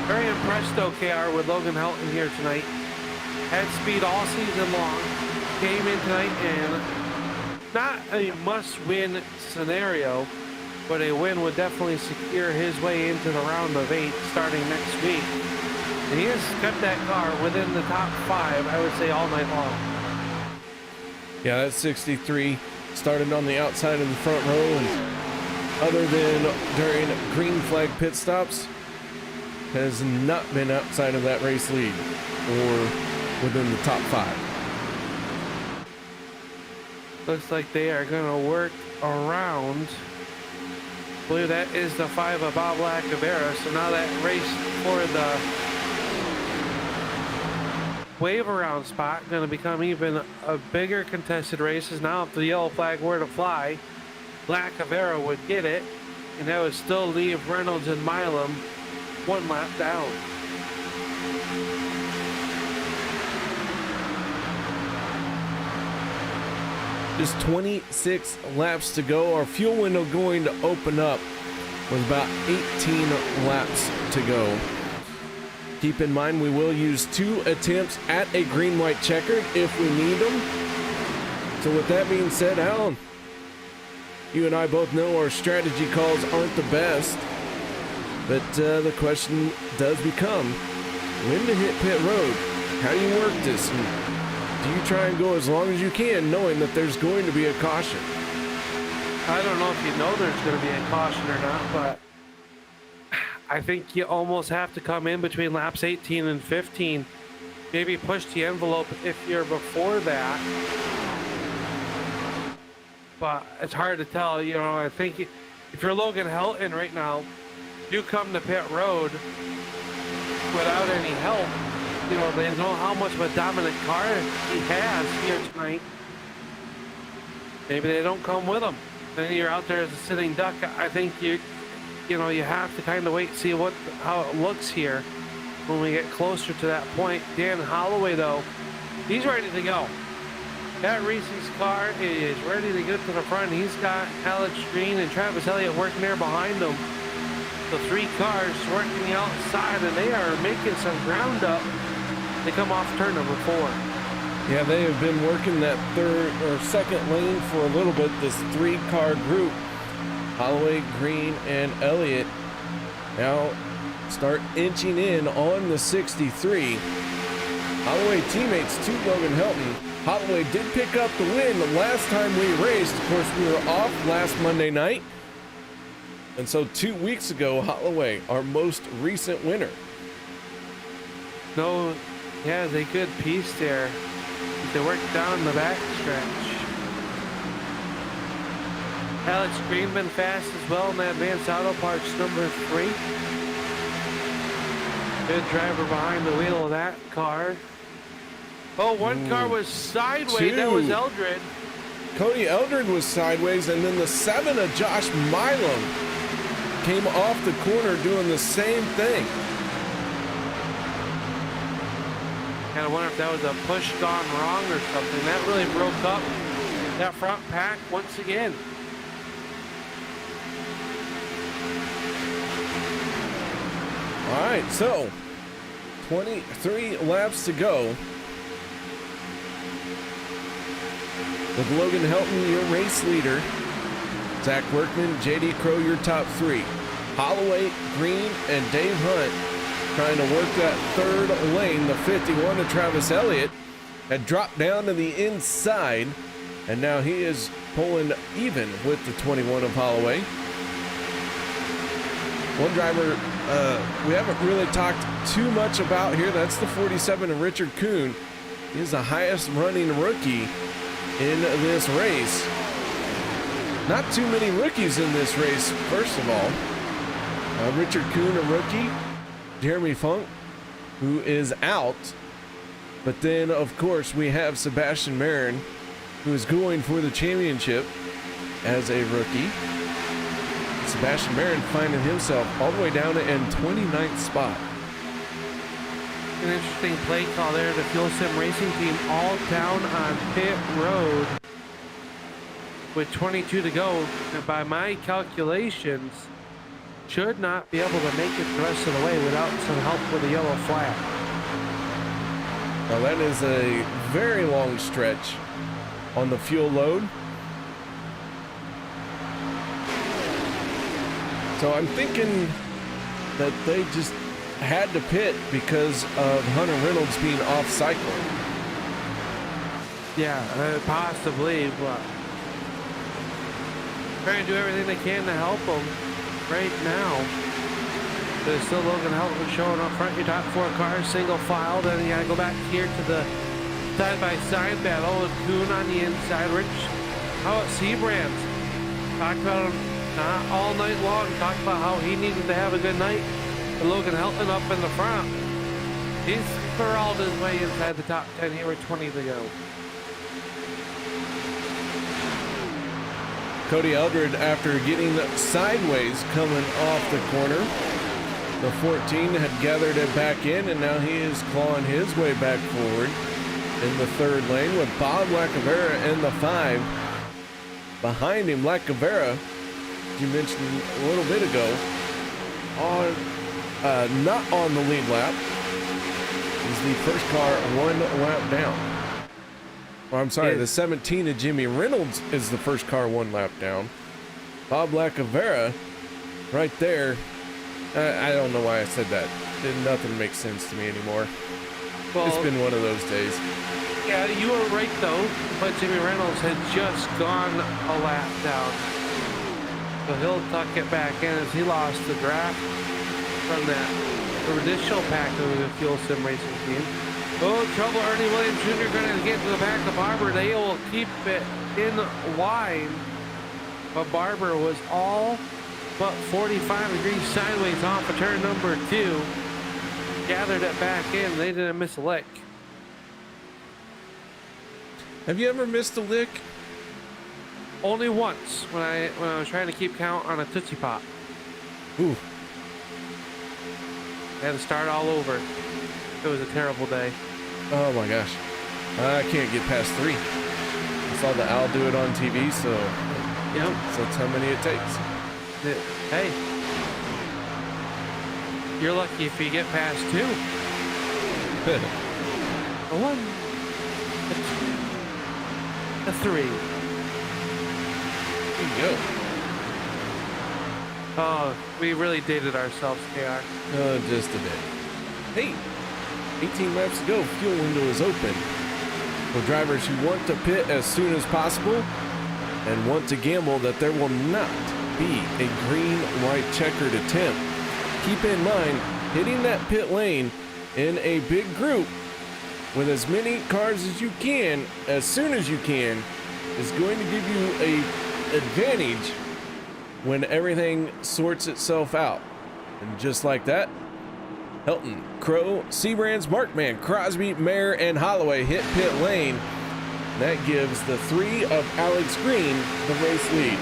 C: Very impressed though, KR, with Logan Helton here tonight. Had speed all season long. Came in tonight and not a must-win scenario, but a win would definitely secure his way into the round of 8 starting next week. And he has kept that car within the top 5, I would say, all night long.
B: Yeah, that 63 started on the outside of the front row, and other than during green flag pit stops, has not been outside of that race lead or within the top 5.
C: Looks like they are going to work around. I believe that is the 5 of Bob Lacavera. So now that race for the wave around spot going to become even a bigger contested race. As now if the yellow flag were to fly, Lacavera would get it, and that would still leave Reynolds and Milam 1 lap down.
B: Just 26 laps to go. Our fuel window going to open up with about 18 laps to go. Keep in mind we will use 2 attempts at a green-white checkered if we need them. So with that being said, Alan, you and I both know our strategy calls aren't the best, but the question does become when to hit pit road. How do you work this? And do you try and go as long as you can knowing that there's going to be a caution?
C: I don't know if you know there's going to be a caution or not, but I think you almost have to come in between laps 18 and 15. Maybe push the envelope if you're before that. But it's hard to tell. You know, I think if you're Logan Helton right now, you come to pit road without any help. You know, they know how much of a dominant car he has here tonight. Maybe they don't come with him. Then you're out there as a sitting duck. I think you know, you have to kind of wait and see how it looks here when we get closer to that point. Dan Holloway, though, he's ready to go. That Reese's car is ready to get to the front. He's got Alex Green and Travis Elliott working there behind him. The 3 cars working the outside, and they are making some ground up. They come off turn number 4.
B: Yeah, they have been working that third or second lane for a little bit, this 3-car group. Holloway, Green, and Elliott now start inching in on the 63. Holloway teammates to Logan Helton. Holloway did pick up the win the last time we raced. Of course, we were off last Monday night. And so 2 weeks ago, Holloway, our most recent winner.
C: No, yeah, they good piece there. They work down the back stretch. Alex Green been fast as well in that Advanced Auto Parts number 3. Good driver behind the wheel of that car. Oh, one car was sideways.
B: 2.
C: That was Eldred.
B: Codie Eldred was sideways, and then the 7 of Josh Milam came off the corner doing the same thing.
C: Kind of wonder if that was a push gone wrong or something. That really broke up that front pack once again.
B: All right, so 23 laps to go. With Logan Helton, your race leader. Zach Workman, JD Crow, your top 3. Holloway, Green, and Dave Hunt trying to work that third lane. The 51 of Travis Elliott had dropped down to the inside, and now he is pulling even with the 21 of Holloway. One driver we haven't really talked too much about here. That's the 47 of Richard Kuhn. He is the highest running rookie in this race. Not too many rookies in this race, first of all. Richard Kuhn, a rookie. Jeremy Funk, who is out. But then, of course, we have Sebastian Marin, who is going for the championship as a rookie. Sebastian Marin finding himself all the way down in 29th spot.
C: an interesting play call there. The Fuel Sim Racing team all down on pit road with 22 to go. And by my calculations, should not be able to make it the rest of the way without some help with a yellow flag.
B: Well, that is a very long stretch on the fuel load. So I'm thinking that they just had to pit because of Hunter Reynolds being off cycle.
C: Yeah, possibly, but trying to do everything they can to help them right now. There's still Logan Helton showing up front. Your top 4 cars, single file. Then you gotta go back here to the side-by-side battle with Kuhn on the inside. Rich, how about Siebrands? Talked about him not all night long. Talked about how he needed to have a good night. And Logan Helton up in the front. He's corralled his way inside the top 10 here with 20 to go.
B: Codie Ober, after getting sideways coming off the corner, the 14 had gathered it back in, and now he is clawing his way back forward in the 3rd lane with Bob Lacavera in the 5. Behind him, Lacavera, you mentioned a little bit ago, not on the lead lap. He's the first car 1 lap down. Well, I'm sorry, the 17 of Jimmy Reynolds is the first car 1 lap down. Bob Lacavera right there. I don't know why I said that. Nothing makes sense to me anymore. Well, it's been one of those days.
C: Yeah, you were right though, but Jimmy Reynolds had just gone a lap down. So he'll tuck it back in as he lost the draft from that additional pack of the Fuel Sim Racing team. Oh, trouble. Ernie Williams Jr. going to get to the back of Barber. They will keep it in line. But Barber was all but 45 degrees sideways off of turn number 2. Gathered it back in. They didn't miss a lick.
B: Have you ever missed a lick?
C: Only once when I was trying to keep count on a Tootsie Pop.
B: Ooh.
C: I had to start all over. It was a terrible day.
B: Oh my gosh. I can't get past 3. I saw the owl do it on TV, so
C: yep.
B: So that's how many it takes.
C: Hey, you're lucky if you get past 2. A 1, a 2, a 3.
B: There you go.
C: Oh, we really dated ourselves, KR.
B: Just a bit. Hey, 18 laps to go. Fuel window is open. For drivers who want to pit as soon as possible and want to gamble that there will not be a green-white checkered attempt. Keep in mind, hitting that pit lane in a big group with as many cars as you can, as soon as you can, is going to give you an advantage when everything sorts itself out. And just like that, Helton, Crow, Siebrands, Mark Mann, Crosby, Maier, and Holloway hit pit lane. That gives the 3 of Alex Green the race lead.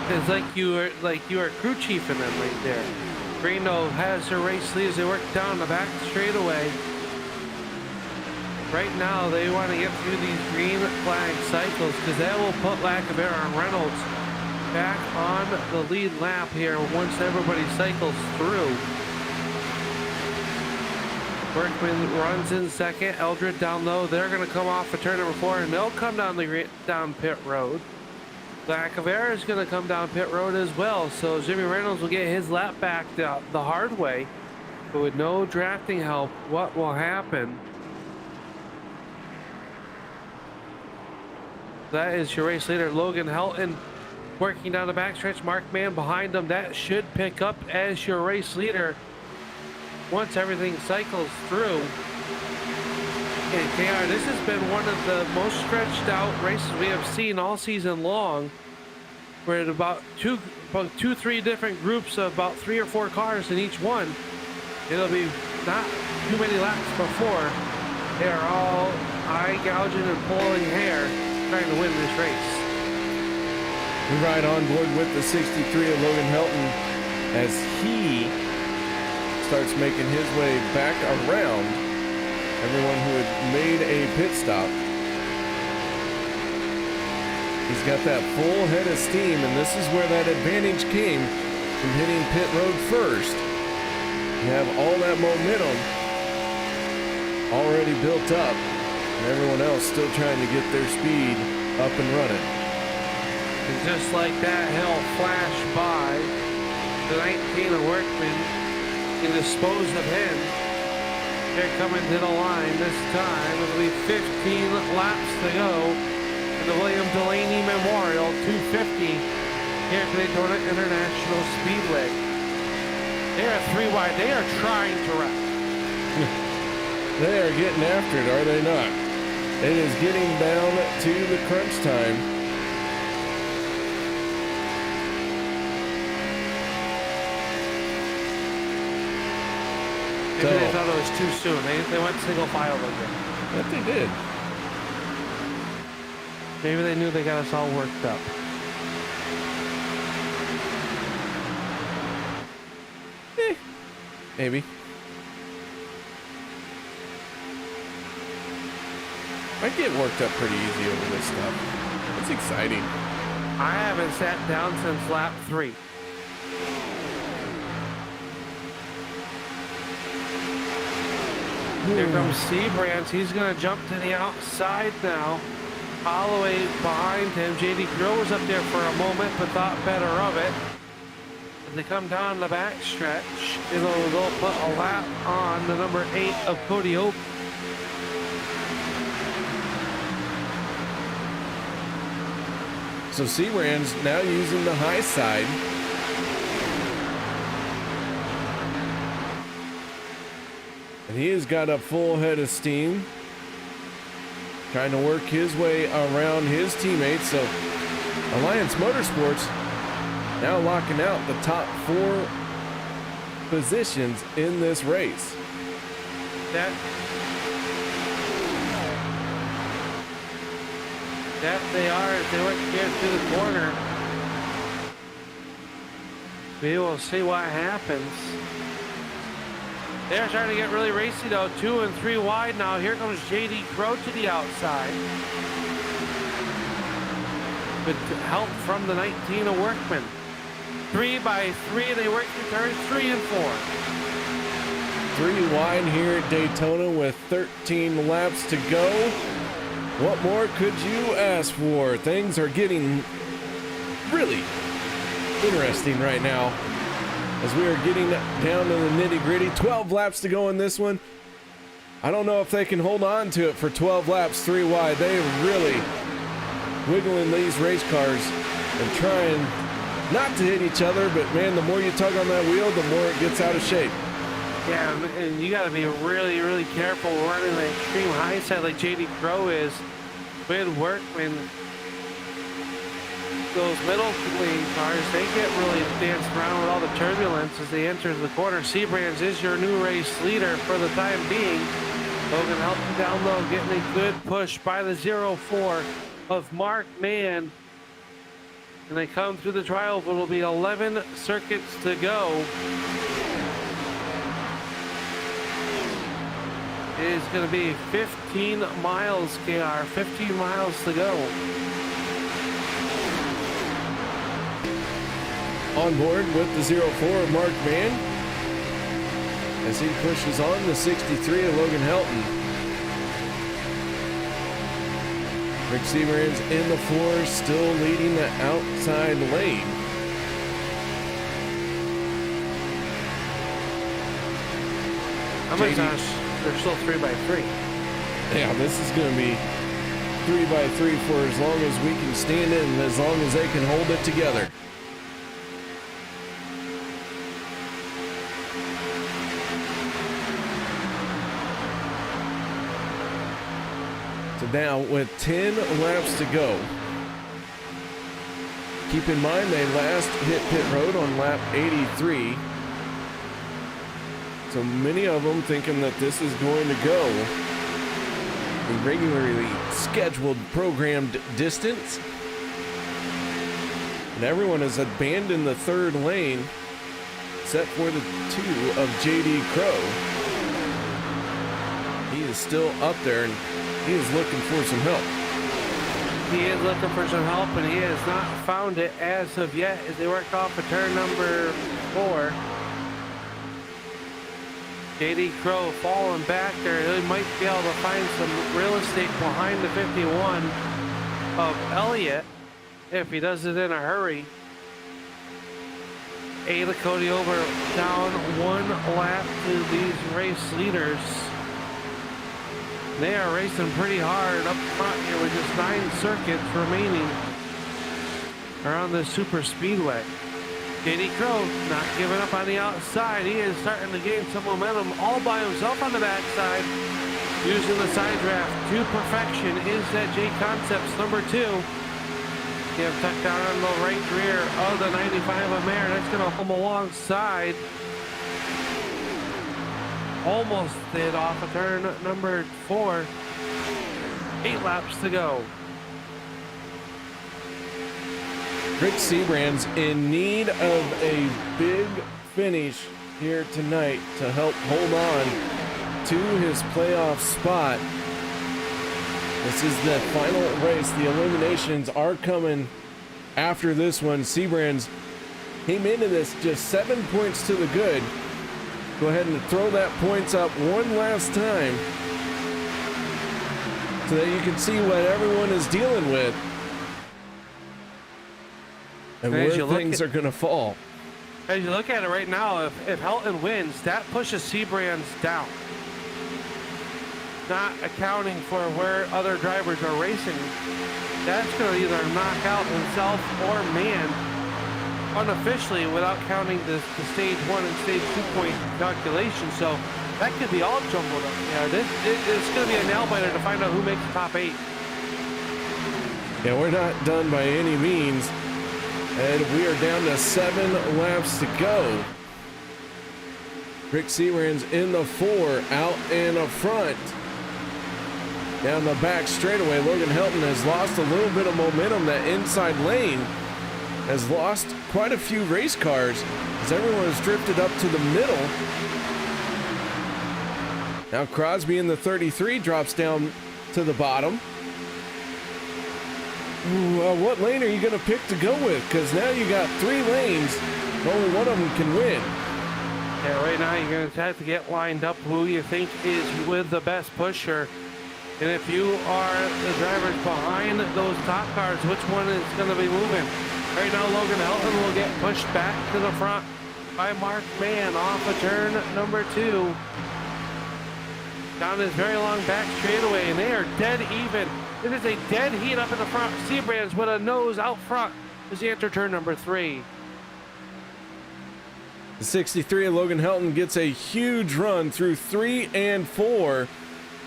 C: It's like you are crew chief in them right there. Greeno has her race lead as they work down the back straightaway. Right now, they want to get through these green flag cycles because that will put Lacavera and Reynolds back on the lead lap here once everybody cycles through. Workman runs in second. Eldred down low. They're going to come off of turn number 4 and they'll come down down pit road. Lacavera is going to come down pit road as well. So Jimmy Reynolds will get his lap back the hard way. But with no drafting help, what will happen? That is your race leader, Logan Helton, working down the backstretch. Mark Mann behind him. That should pick up as your race leader once everything cycles through. And KR, this has been one of the most stretched out races we have seen all season long. We're at about two, 3 different groups of about 3 or 4 cars in each one. It'll be not too many laps before they are all eye gouging and pulling hair trying to win this race.
B: We ride on board with the 63 of Logan Helton as he starts making his way back around everyone who had made a pit stop. He's got that full head of steam, and this is where that advantage came from hitting pit road first. You have all that momentum already built up, and everyone else still trying to get their speed up and running.
C: And just like that, he'll flash by the 19 of Workman and dispose of him. Here coming to the line this time. It'll be 15 laps to go for the William DeLanney Memorial 250 here at Daytona International Speedway. They are 3 wide. They are trying to wreck.
B: They are getting after it, are they not? It is getting down to the crunch time.
C: Maybe they thought it was too soon. They went single file again.
B: But they did.
C: Maybe they knew they got us all worked up.
B: Maybe. I get worked up pretty easy over this stuff. It's exciting.
C: I haven't sat down since lap 3. Here comes Siebrands. He's going to jump to the outside now. Holloway behind him. JD Crow was up there for a moment, but thought better of it. As they come down the back stretch, they'll put a lap on the number 8 of Codie Ober.
B: So Siebrands now using the high side. And he has got a full head of steam. Trying to work his way around his teammates. So Alliance Motorsports now locking out the top 4 positions in this race.
C: That they are as they work here through the corner. We will see what happens. They're trying to get really racy though. 2 and 3 wide now. Here comes JD Crow to the outside. With help from the 19 of Workman. 3 by 3, they work through turns 3 and 4.
B: 3 wide here at Daytona with 13 laps to go. What more could you ask for? Things are getting really interesting right now as we are getting down to the nitty-gritty. 12 laps to go in this one. I don't know if they can hold on to it for 12 laps 3 wide. They are really wiggling these race cars and trying not to hit each other, but man, the more you tug on that wheel, the more it gets out of shape.
C: Yeah, and you got to be really, really careful running the extreme high side like JD Crow is. With Workman, those middle lane cars, they get really danced around with all the turbulence as they enter the corner. Siebrands is your new race leader for the time being. Logan Helton down low, getting a good push by the 0-4 of Mark Mann. And they come through the trial, but it'll be 11 circuits to go. It is going to be 15 miles, KR, 15 miles to go.
B: On board with the 0-4 of Mark Mann as he pushes on the 63 of Logan Helton. Rick Siebrands in the 4, still leading the outside lane.
C: Oh my gosh. They're still 3 by 3.
B: Yeah, this is going to be 3 by 3 for as long as we can stand it and as long as they can hold it together. So now with 10 laps to go. Keep in mind they last hit pit road on lap 83. So many of them thinking that this is going to go a regularly scheduled programmed distance. And everyone has abandoned the 3rd lane. set for the 2 of JD Crow. He is still up there, and he is looking for some help.
C: He is looking for some help, and he has not found it as of yet as they work off of turn number 4. JD Crow falling back there. He might be able to find some real estate behind the 51 of Elliott if he does it in a hurry. Codie Ober down 1 lap to these race leaders. They are racing pretty hard up front here with just 9 circuits remaining around the Superspeedway. JD Crow not giving up on the outside. He is starting to gain some momentum all by himself on the backside, using the side draft to perfection. Is that J Concepts number 2. He have tucked down on the right rear of the 95 of Maier. That's going to come alongside. Almost did off of turn number 4. 8 laps to go.
B: Rick Siebrands in need of a big finish here tonight to help hold on to his playoff spot. This is the final race. The eliminations are coming after this one. Siebrands came into this just 7 points to the good. Go ahead and throw that points up one last time so that you can see what everyone is dealing with and where things are going to fall.
C: As you look at it right now, if Helton wins, that pushes Siebrands down. Not accounting for where other drivers are racing. That's going to either knock out himself or Mann unofficially without counting the stage 1 and stage 2 point calculation. So that could be all jumbled up. Yeah, it's going to be a nail biter to find out who makes the top 8.
B: Yeah, we're not done by any means. And we are down to 7 laps to go. Rick Siebrands in the 4, out in the front. Down the back straightaway, Logan Helton has lost a little bit of momentum. That inside lane has lost quite a few race cars as everyone has drifted up to the middle. Now Crosby in the 33 drops down to the bottom. What lane are you going to pick to go with? Because now you got 3 lanes. Only one of them can win.
C: Yeah, right now you're going to have to get lined up who you think is with the best pusher. And if you are the drivers behind those top cars, which one is going to be moving? Right now, Logan Helton will get pushed back to the front by Mark Mann off of turn number 2. Down this very long back straightaway, and they are dead even. It is a dead heat up in the front. Siebrands with a nose out front as he enters turn number 3.
B: The 63 of Logan Helton gets a huge run through 3 and 4.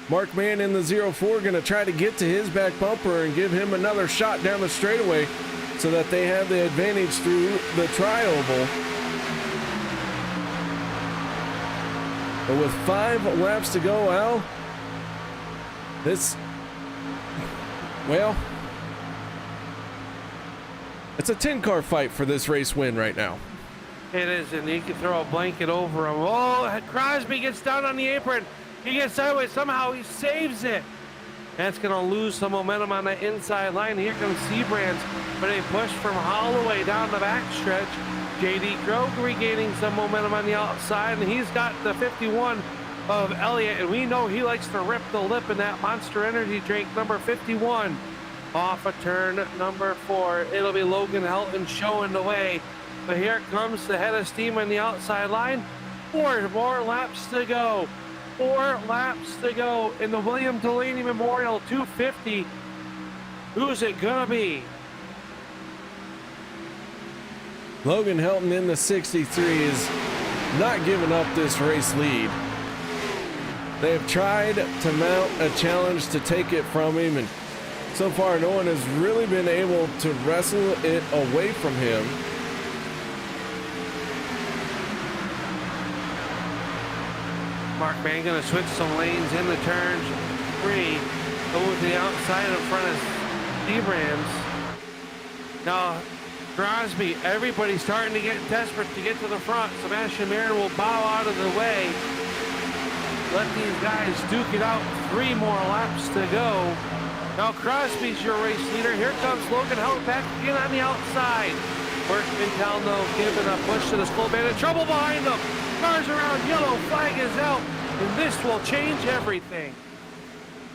B: Mark Mann in the 04 going to try to get to his back bumper and give him another shot down the straightaway so that they have the advantage through the tri-oval. But with 5 laps to go, Al, well, it's a 10-car fight for this race win right now.
C: It is, and he can throw a blanket over him. Oh, Crosby gets down on the apron. He gets sideways. Somehow he saves it. That's going to lose some momentum on the inside line. Here comes Siebrands, but a push from Holloway down the backstretch. JD Crow regaining some momentum on the outside, and he's got the 51 of Elliott, and we know he likes to rip the lip in that Monster Energy drink, number 51, off of turn number 4. It'll be Logan Helton showing the way, but here comes the head of steam on the outside line. 4 more laps to go. 4 laps to go in the William DeLanney Memorial 250. Who's it gonna be?
B: Logan Helton in the 63 is not giving up this race lead. They have tried to mount a challenge to take it from him, and so far no one has really been able to wrestle it away from him.
C: Mark Mann going to switch some lanes in the turn 3. Go to the outside in front of Siebrands. Now, Crosby, everybody's starting to get desperate to get to the front. Sebastian Marin will bow out of the way. Let these guys duke it out. 3 more laps to go. Now Crosby's your race leader. Here comes Logan Helton back again on the outside. Workmantown though giving a push to the slow bandit. Trouble behind them. Cars around. Yellow flag is out. And this will change everything.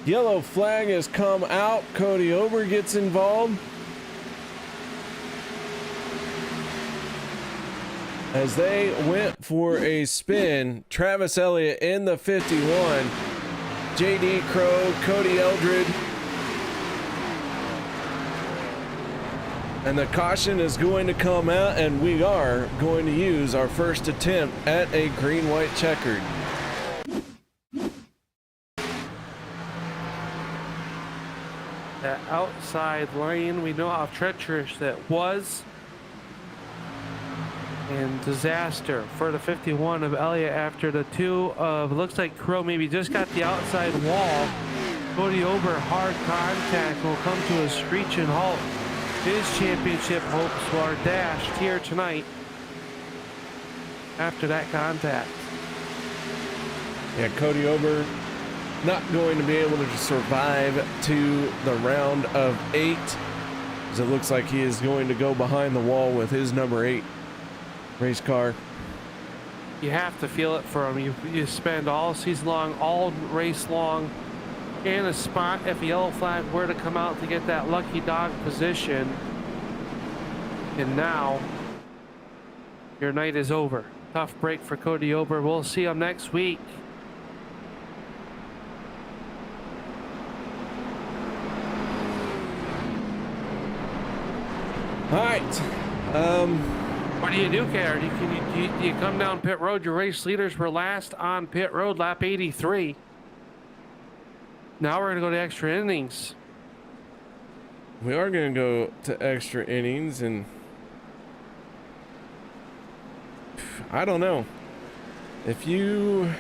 B: Yellow flag has come out. Codie Ober gets involved. As they went for a spin, Travis Elliott in the 51, JD Crow, Cody Eldred, and the caution is going to come out, and we are going to use our first attempt at a green-white checkered.
C: That outside lane, we know how treacherous that was. And disaster for the 51 of Elliott after the 2 of, looks like Crow maybe just got the outside wall. Codie Ober, hard contact, will come to a screeching halt. His championship hopes are dashed here tonight after that contact.
B: Yeah, Codie Ober not going to be able to survive to the round of 8, as it looks like he is going to go behind the wall with his number 8 race car.
C: You have to feel it for him. You spend all season long, all race long in a spot. If a yellow flag were to come out to get that lucky dog position, and now your night is over. Tough break for Codie Ober. We'll see him next week.
B: All right.
C: What do you do, KR? Do you come down pit road? Your race leaders were last on pit road, lap 83. Now we're going to go to extra innings.
B: We are going to go to extra innings, and I don't know. If you...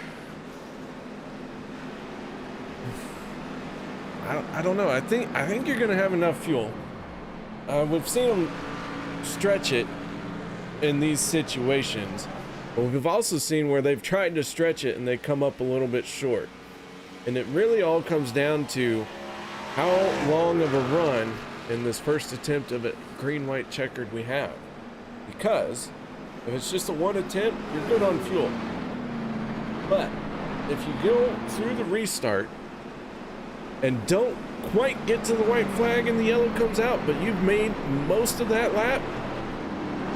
B: I don't know. I think you're going to have enough fuel. We've seen them stretch it in these situations, but we've also seen where they've tried to stretch it and they come up a little bit short. And it really all comes down to how long of a run in this first attempt of a green-white checkered we have. Because if it's just a 1 attempt, you're good on fuel. But if you go through the restart and don't quite get to the white flag and the yellow comes out, but you've made most of that lap,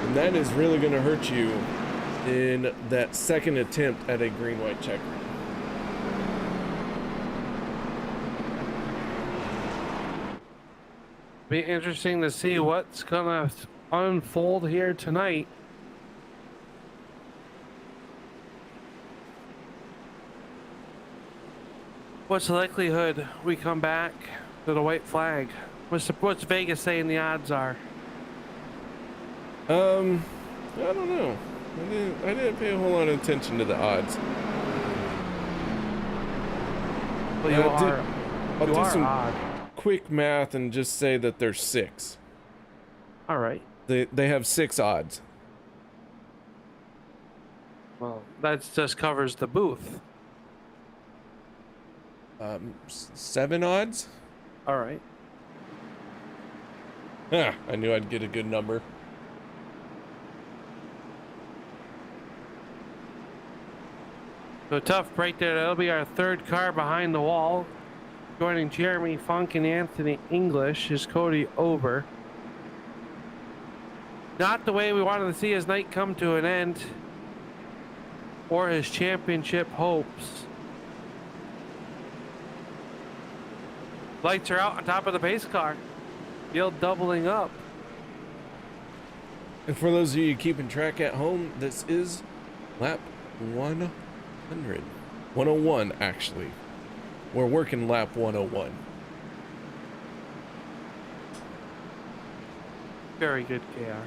B: and that is really going to hurt you in that second attempt at a green-white checker.
C: Be interesting to see what's going to unfold here tonight. What's the likelihood we come back to the white flag? What's Vegas saying the odds are?
B: I don't know. I didn't pay a whole lot of attention to the odds.
C: Well,
B: I'll do some
C: odd.
B: quick math and just say that there's 6.
C: All right.
B: They have 6 odds.
C: Well, that just covers the booth.
B: 7 odds?
C: All right.
B: Ah, I knew I'd get a good number.
C: So tough break there. That'll be our 3rd car behind the wall. Joining Jeremy Funk and Anthony English is Codie Ober. Not the way we wanted to see his night come to an end, or his championship hopes. Lights are out on top of the pace car. Field doubling up.
B: And for those of you keeping track at home, this is lap 100. 101, actually. We're working lap 101.
C: Very good, KR. That's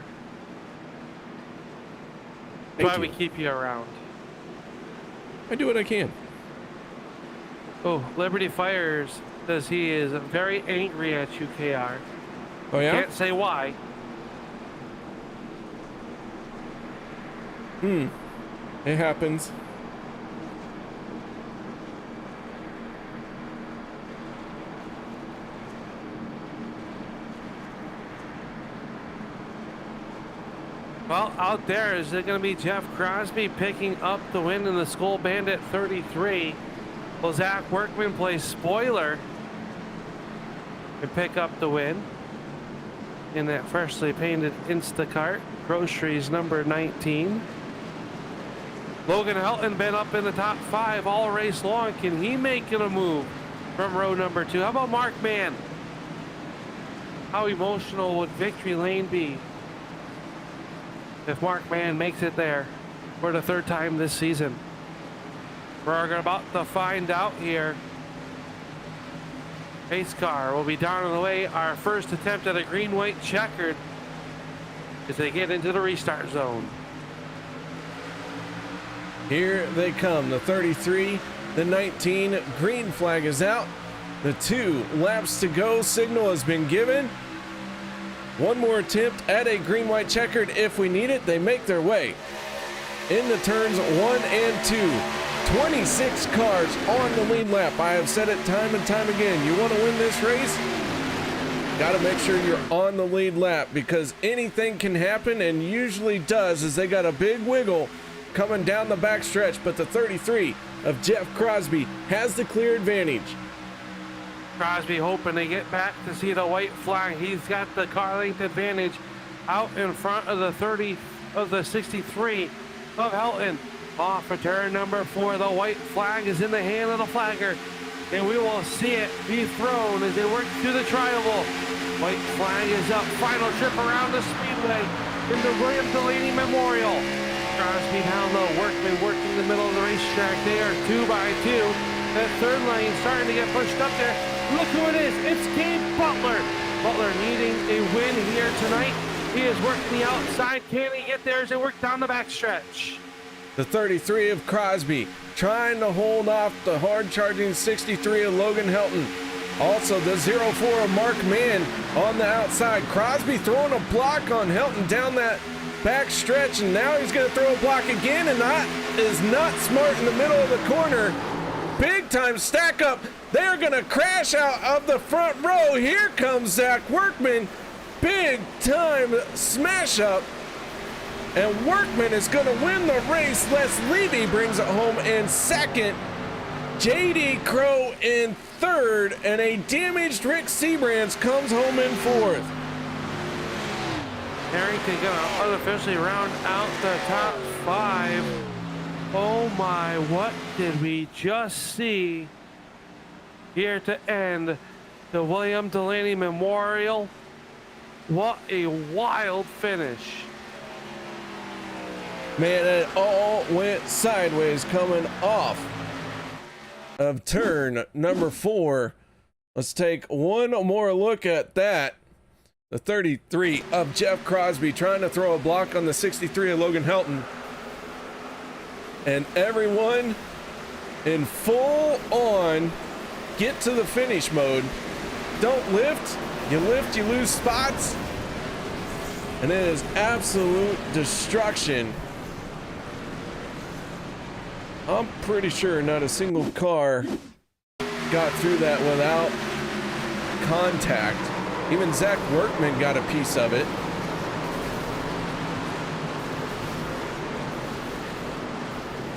B: Thank
C: why
B: you.
C: we keep you around.
B: I do what I can.
C: Oh, Liberty Fires says he is very angry at you, KR.
B: Oh, yeah?
C: Can't say why.
B: It happens.
C: Well, out there, is it going to be Jeff Crosby picking up the win in the Skull Bandit 33? Will Zach Workman play spoiler and pick up the win in that freshly painted Instacart Groceries number 19? Logan Helton been up in the top 5 all race long. Can he make it a move from row number 2? How about Mark Mann? How emotional would victory lane be if Mark Mann makes it there for the 3rd time this season? We're about to find out here. Pace car will be down on the way. Our first attempt at a green-white checkered as they get into the restart zone.
B: Here they come, the 33, the 19, green flag is out. The 2 laps to go signal has been given. One more attempt at a green-white checkered if we need it. They make their way into turns 1 and 2. 26 cars on the lead lap. I have said it time and time again. You want to win this race? Got to make sure you're on the lead lap, because anything can happen, and usually does, as they got a big wiggle coming down the back stretch. But the 33 of Jeff Crosby has the clear advantage.
C: Crosby hoping to get back to see the white flag. He's got the car length advantage out in front of the 30 of the 63 of Helton. Off of turn number 4, the white flag is in the hand of the flagger, and we will see it be thrown as they work through the tri-oval. White flag is up. Final trip around the speedway in the William DeLanney Memorial. Crosby down low. Workman working the middle of the racetrack. They are 2 by 2. That 3rd lane starting to get pushed up there. Look who it is. It's Gabe Butler. Butler needing a win here tonight. He is working the outside. Can he get there as they work down the backstretch?
B: The 33 of Crosby trying to hold off the hard-charging 63 of Logan Helton. Also the 04 of Mark Mann on the outside. Crosby throwing a block on Helton down that back stretch, and now he's going to throw a block again, and that is not smart in the middle of the corner. Big time stack up. They're going to crash out of the front row. Here comes Zach Workman. Big time smash up. And Workman is going to win the race. Les Levy brings it home in 2nd. JD Crow in 3rd. And a damaged Rick Siebrands comes home in 4th.
C: Harrington going to artificially round out the top 5. Oh my, what did we just see here to end the William DeLanney Memorial? What a wild finish.
B: Man, it all went sideways coming off of turn number 4. Let's take one more look at that. The 33 of Jeff Crosby trying to throw a block on the 63 of Logan Helton. And everyone in full on get to the finish mode. Don't lift. You lift, you lose spots. And it is absolute destruction. I'm pretty sure not a single car got through that without contact. Even Zach Workman got a piece of it.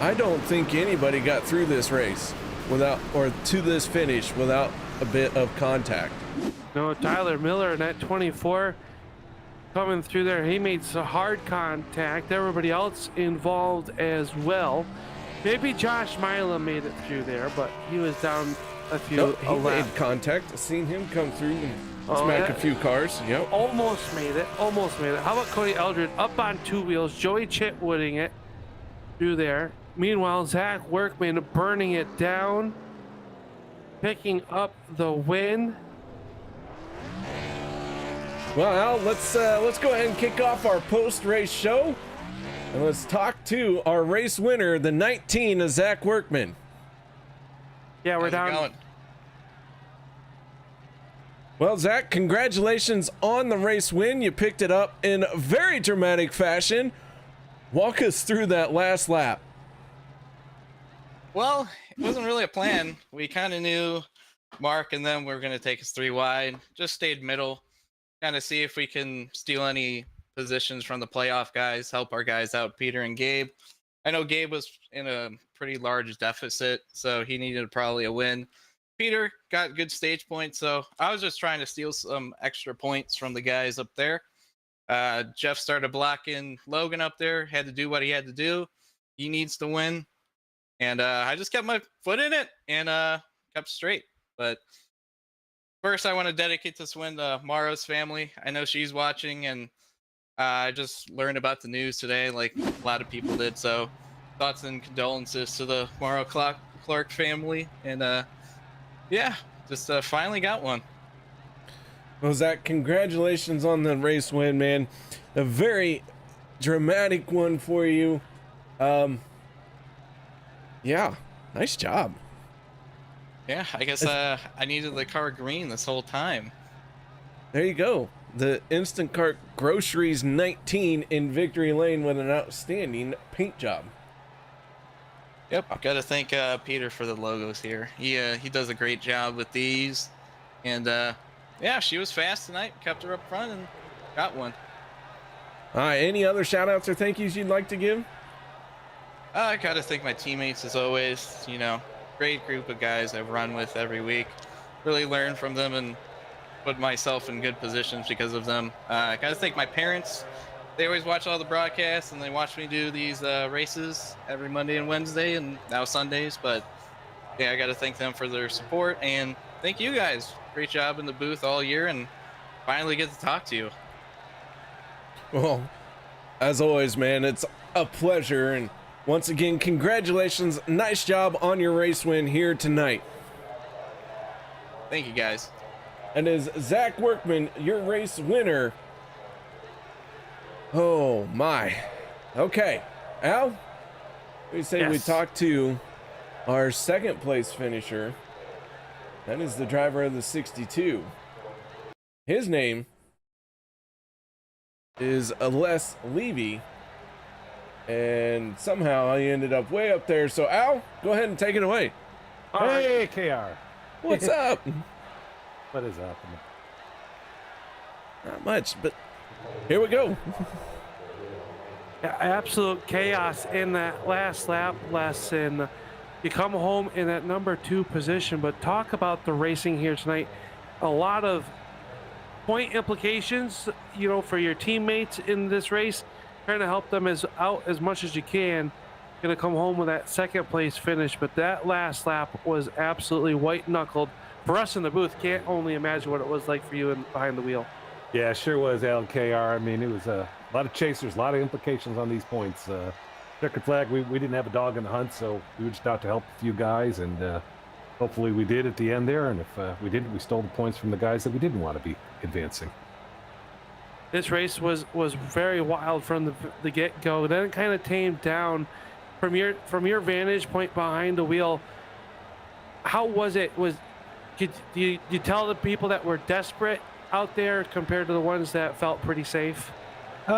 B: I don't think anybody got through this race without, or to this finish without a bit of contact.
C: No, Tyler Miller in that 24 coming through there. He made some hard contact. Everybody else involved as well. Maybe Josh Milam made it through there, but he was down a few.
B: Nope, he made contact. I've seen him come through and smack a few cars. Yep.
C: Almost made it. Almost made it. How about Cody Eldred up on 2 wheels? Joey Chitwooding it through there. Meanwhile, Zach Workman burning it down, picking up the win.
B: Well, Al, let's go ahead and kick off our post-race show, and let's talk to our race winner, the 19 of Zach Workman.
C: Yeah, we're down.
H: Going?
B: Well, Zach, congratulations on the race win. You picked it up in very dramatic fashion. Walk us through that last lap.
J: Well, it wasn't really a plan. We kind of knew Mark and them were going to take us 3 wide. Just stayed middle, kind of see if we can steal any positions from the playoff guys, help our guys out, Peter and Gabe. I know Gabe was in a pretty large deficit, so he needed probably a win. Peter got good stage points, so I was just trying to steal some extra points from the guys up there. Jeff started blocking Logan up there, had to do what he had to do. He needs to win. And I just kept my foot in it and kept straight. But first, I want to dedicate this win to Mara's family. I know she's watching, and I just learned about the news today, like a lot of people did. So thoughts and condolences to the Mara Clark family. And yeah, just finally got one.
B: Well, Zach, congratulations on the race win, man. A very dramatic one for you. Yeah, nice job.
J: Yeah, I guess I needed the car green this whole time.
B: There you go. The Instant Cart Groceries 19 in Victory Lane with an outstanding paint job.
J: Yep, got to thank Peter for the logos here. He does a great job with these. And yeah, she was fast tonight. Kept her up front and got one.
B: All right, any other shout outs or thank yous you'd like to give?
J: I got to thank my teammates as always. You know, great group of guys I've run with every week. Really learn from them and put myself in good positions because of them. I got to thank my parents. They always watch all the broadcasts and they watch me do these races every Monday and Wednesday and now Sundays. But yeah, I got to thank them for their support and thank you guys. Great job in the booth all year and finally get to talk to you.
B: Well, as always, man, it's a pleasure. And once again, congratulations. Nice job on your race win here tonight.
J: Thank you, guys.
B: And as Zach Workman, your race winner. Oh, my. Okay. Al, we say we talk to our second place finisher. That is the driver of the 62. His name is Les Levy. And somehow he ended up way up there. So, Al, go ahead and take it away.
K: Hey, KR.
B: What's up?
K: What is up?
B: Not much, but here we go.
C: Yeah, absolute chaos in that last lap lesson. You come home in that number 2 position, but talk about the racing here tonight. A lot of point implications, you know, for your teammates in this race. Trying to help them out as much as you can. Going to come home with that second place finish, but that last lap was absolutely white knuckled. For us in the booth, can't only imagine what it was like for you behind the wheel.
K: Yeah, sure was, LKR. I mean, it was a lot of chasers, a lot of implications on these points. Checkered flag, we didn't have a dog in the hunt, so we were just out to help a few guys, and hopefully we did at the end there. And if we didn't, we stole the points from the guys that we didn't want to be advancing.
C: This race was very wild from the get-go. Then it kind of tamed down from your vantage point behind the wheel. How was it? Did you tell the people that were desperate out there compared to the ones that felt pretty safe?
K: You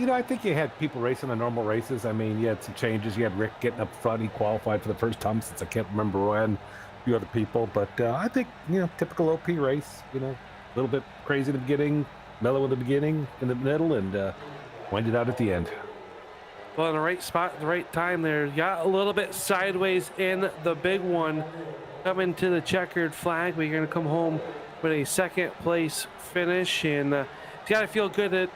K: know, I think you had people racing the normal races. I mean, you had some changes. You had Rick getting up front. He qualified for the first time since I can't remember when. A few other people, but I think, you know, typical OP race. You know, a little bit crazy in the beginning, mellow in the beginning, in the middle, and winded out at the end.
C: Well, in the right spot, at the right time there. Got a little bit sideways in the big one. Coming to the checkered flag, we're going to come home with a second place finish, and it's got to feel good that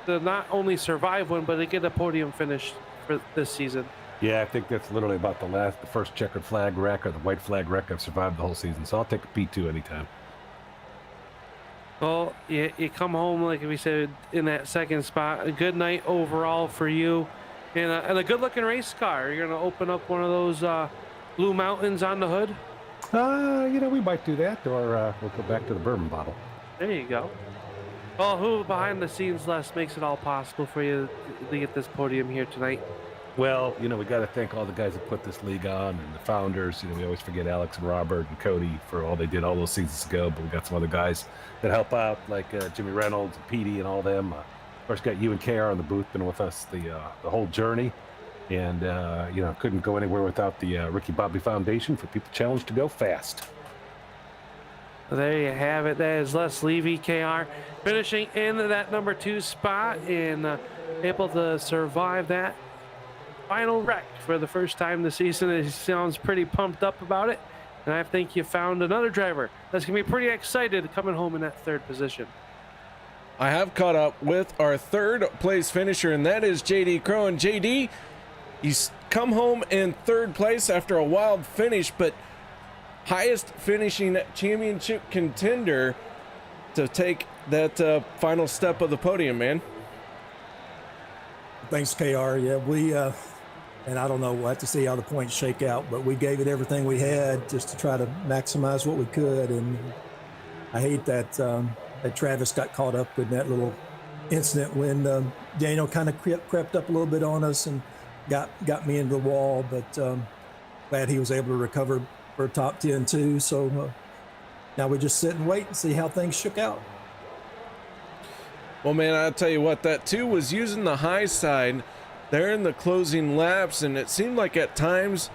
C: the not only survive one, but they get a podium finish for this season.
K: Yeah, I think that's literally about the first checkered flag wreck or the white flag wreck I've survived the whole season. So I'll take a P2 anytime.
C: Well, you come home, like we said, in that second spot. A good night overall for you, and a good-looking race car. You're going to open up one of those Blue Mountains on the hood?
K: You know, we might do that, or we'll go back to the bourbon bottle.
C: There you go. Well, who behind the scenes, Les, makes it all possible for you to get this podium here tonight?
K: Well, you know, we got to thank all the guys that put this league on and the founders. You know, we always forget Alex and Robert and Cody for all they did all those seasons ago, but we got some other guys that help out, like Jimmy Reynolds and Petey and all them. Of course, got you and KR in the booth, been with us the whole journey. And, you know, couldn't go anywhere without the Ricky Bobby Foundation for People Challenge to go fast.
C: There you have it. That is Les Levy, KR, finishing in that number 2 spot and able to survive that final wreck for the first time this season. He sounds pretty pumped up about it. And I think you found another driver that's going to be pretty excited coming home in that 3rd position.
B: I have caught up with our 3rd place finisher, and that is JD Crow. And JD, he's come home in 3rd place after a wild finish, but highest finishing championship contender to take that final step of the podium, man.
L: Thanks, KR. Yeah, we, and I don't know, we'll have to see how the points shake out, but we gave it everything we had just to try to maximize what we could. And I hate that, that Travis got caught up in that little incident when Daniel kind of crept up a little bit on us and got me into the wall, but glad he was able to recover for top 10 too. So now we just sit and wait and see how things shook out.
B: Well, man, I'll tell you what, that 2 was using the high side there in the closing laps, and it seemed like at times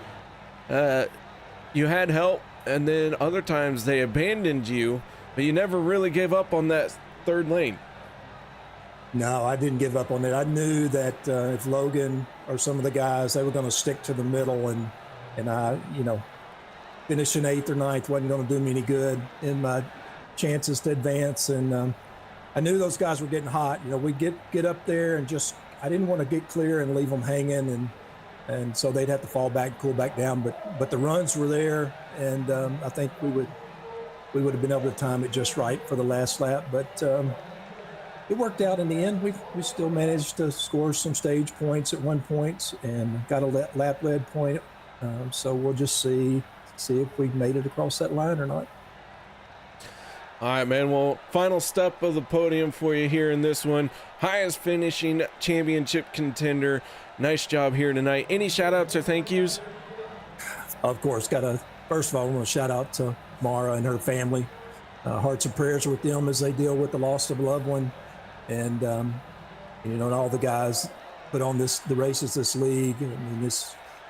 B: you had help, and then other times they abandoned you, but you never really gave up on that 3rd lane.
L: No, I didn't give up on it. I knew that if Logan or some of the guys, they were going to stick to the middle, and I, you know, finishing 8th or 9th wasn't going to do me any good in my chances to advance. And I knew those guys were getting hot. You know, we get up there and just, I didn't want to get clear and leave them hanging, and so they'd have to fall back, cool back down. But the runs were there, and I think we would have been able to time it just right for the last lap. But it worked out in the end. We still managed to score some stage points at one point and got a lap lead point. So we'll just see if we made it across that line or not.
B: All right, man. Well, final step of the podium for you here in this one. Highest finishing championship contender. Nice job here tonight. Any shout outs or thank yous?
L: Of course, first of all, I want to shout out to Mara and her family. Hearts and prayers with them as they deal with the loss of a loved one. And, you know, and all the guys put on the races, this league, and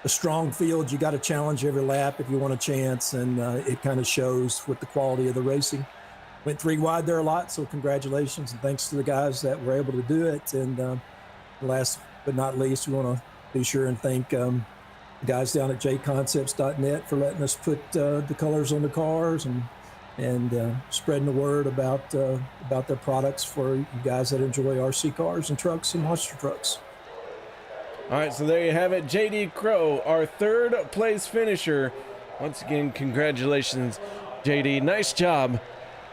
L: a strong field. You got to challenge every lap if you want a chance, and it kind of shows with the quality of the racing. Went 3 wide there a lot, so congratulations and thanks to the guys that were able to do it. And last but not least, we want to be sure and thank the guys down at jconcepts.net for letting us put the colors on the cars and spreading the word about their products for you guys that enjoy RC cars and trucks and monster trucks.
B: All right, so there you have it. JD Crow, our 3rd place finisher. Once again, congratulations, JD. Nice job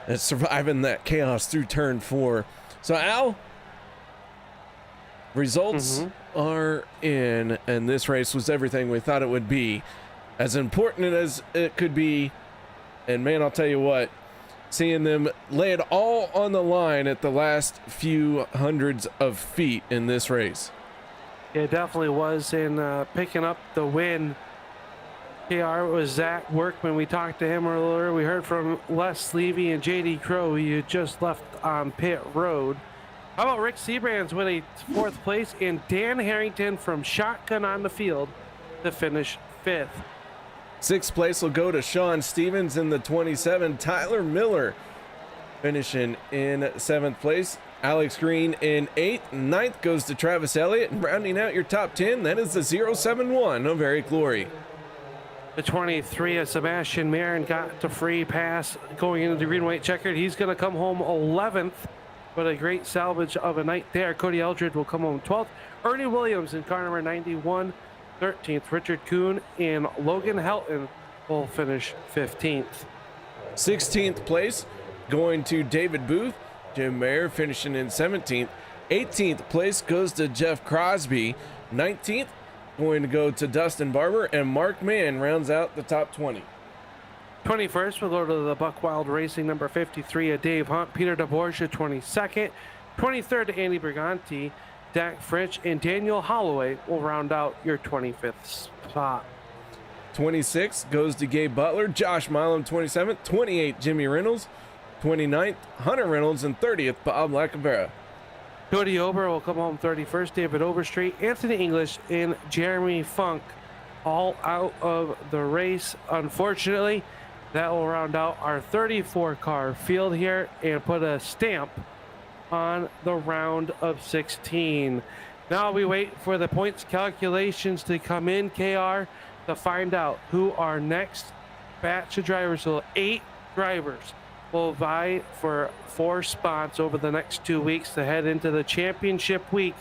B: at surviving that chaos through turn 4. So, Al, results are in, and this race was everything we thought it would be. As important as it could be, and man, I'll tell you what, seeing them lay it all on the line at the last few hundreds of feet in this race.
C: Yeah, it definitely was. And picking up the win, KR, was Zach Workman. We talked to him earlier. We heard from Les Levy and JD Crow, who you just left on pit road. How about Rick Siebrands with a 4th place and Dan Harrington from Shotgun on the field to finish 5th.
B: 6th place will go to Sean Stevens in the 27. Tyler Miller finishing in 7th place. Alex Green in 8th. 9th goes to Travis Elliott. And rounding out your top 10, that is the 071 of Eric Glory.
C: The 23 of Sebastian Marin got the free pass going into the green-white checkered. He's going to come home 11th, but a great salvage of a night there. Cody Eldred will come home 12th. Ernie Williams in car number 91, 13th. Richard Kuhn and Logan Helton will finish 15th.
B: 16th place going to David Booth. Jim Maier finishing in 17th. 18th place goes to Jeff Crosby. 19th going to go to Dustin Barber, and Mark Mann rounds out the top 20.
C: 21st will go to the Buck Wild Racing number 53 of Dave Hunt. Peter DeBorja 22nd. 23rd to Andy Briganti. Dak Fritsch and Daniel Holloway will round out your 25th spot.
B: 26 goes to Gabe Butler. Josh Milam 27th. 28th Jimmy Reynolds. 29th Hunter Reynolds, and 30th Bob Lacavera.
C: Codie Ober will come home 31st. David Overstreet, Anthony English, and Jeremy Funk all out of the race. Unfortunately, that will round out our 34-car field here and put a stamp on the round of 16. Now we wait for the points calculations to come in, KR, to find out who our next batch of drivers will. 8 drivers will vie for 4 spots over the next 2 weeks to head into the championship week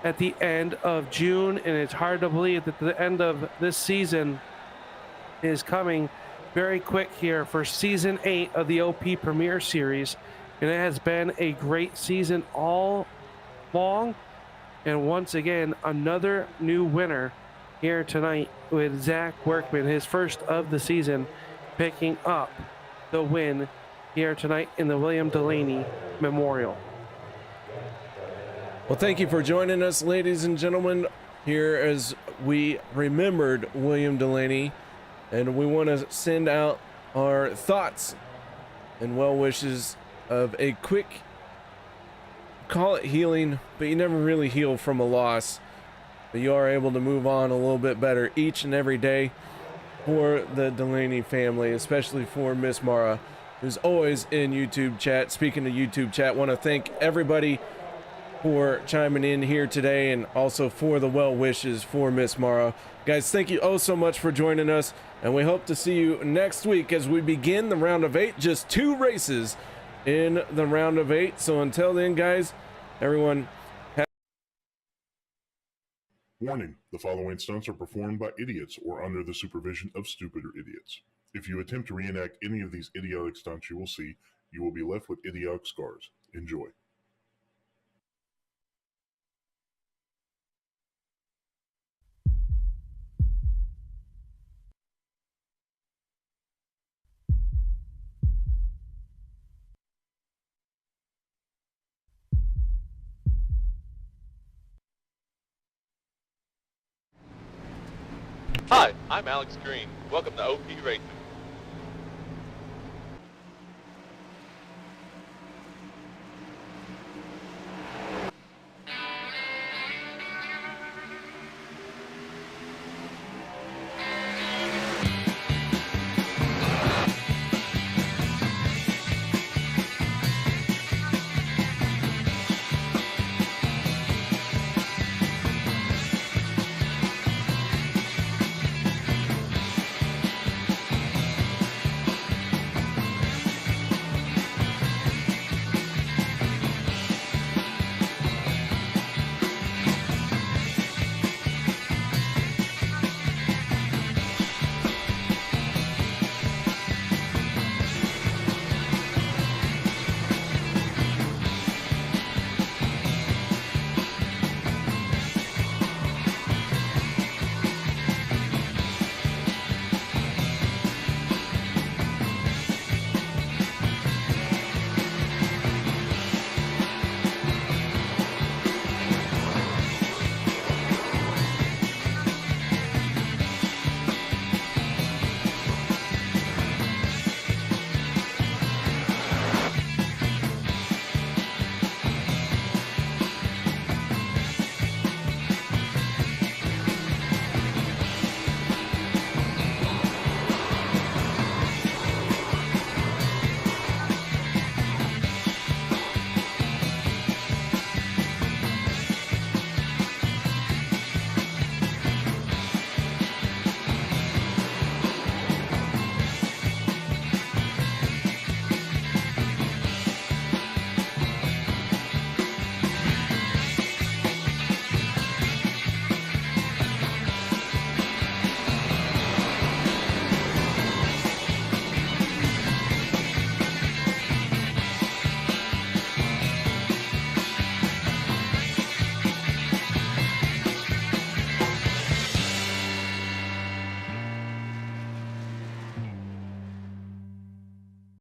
C: at the end of June. And it's hard to believe that the end of this season is coming very quick here for season 8 of the OP Premier Series. And it has been a great season all long. And once again, another new winner here tonight with Zach Workman, his first of the season, picking up the win here tonight in the William DeLanney Memorial.
B: Well, thank you for joining us, ladies and gentlemen, here as we remembered William DeLanney, and we want to send out our thoughts and well wishes of a quick, call it healing, but you never really heal from a loss, but you are able to move on a little bit better each and every day for the DeLanney family, especially for Miss Mara, who's always in YouTube chat. Speaking of YouTube chat, want to thank everybody for chiming in here today, and also for the well wishes for Miss Mara. Guys, thank you oh so much for joining us, and we hope to see you next week as we begin the round of 8. Just 2 races in the round of 8. So until then, guys, everyone.
M: Warning, the following stunts are performed by idiots or under the supervision of stupider idiots. If you attempt to reenact any of these idiotic stunts you will see, you will be left with idiotic scars. Enjoy.
N: Hi, I'm Alex Green. Welcome to OP Racing.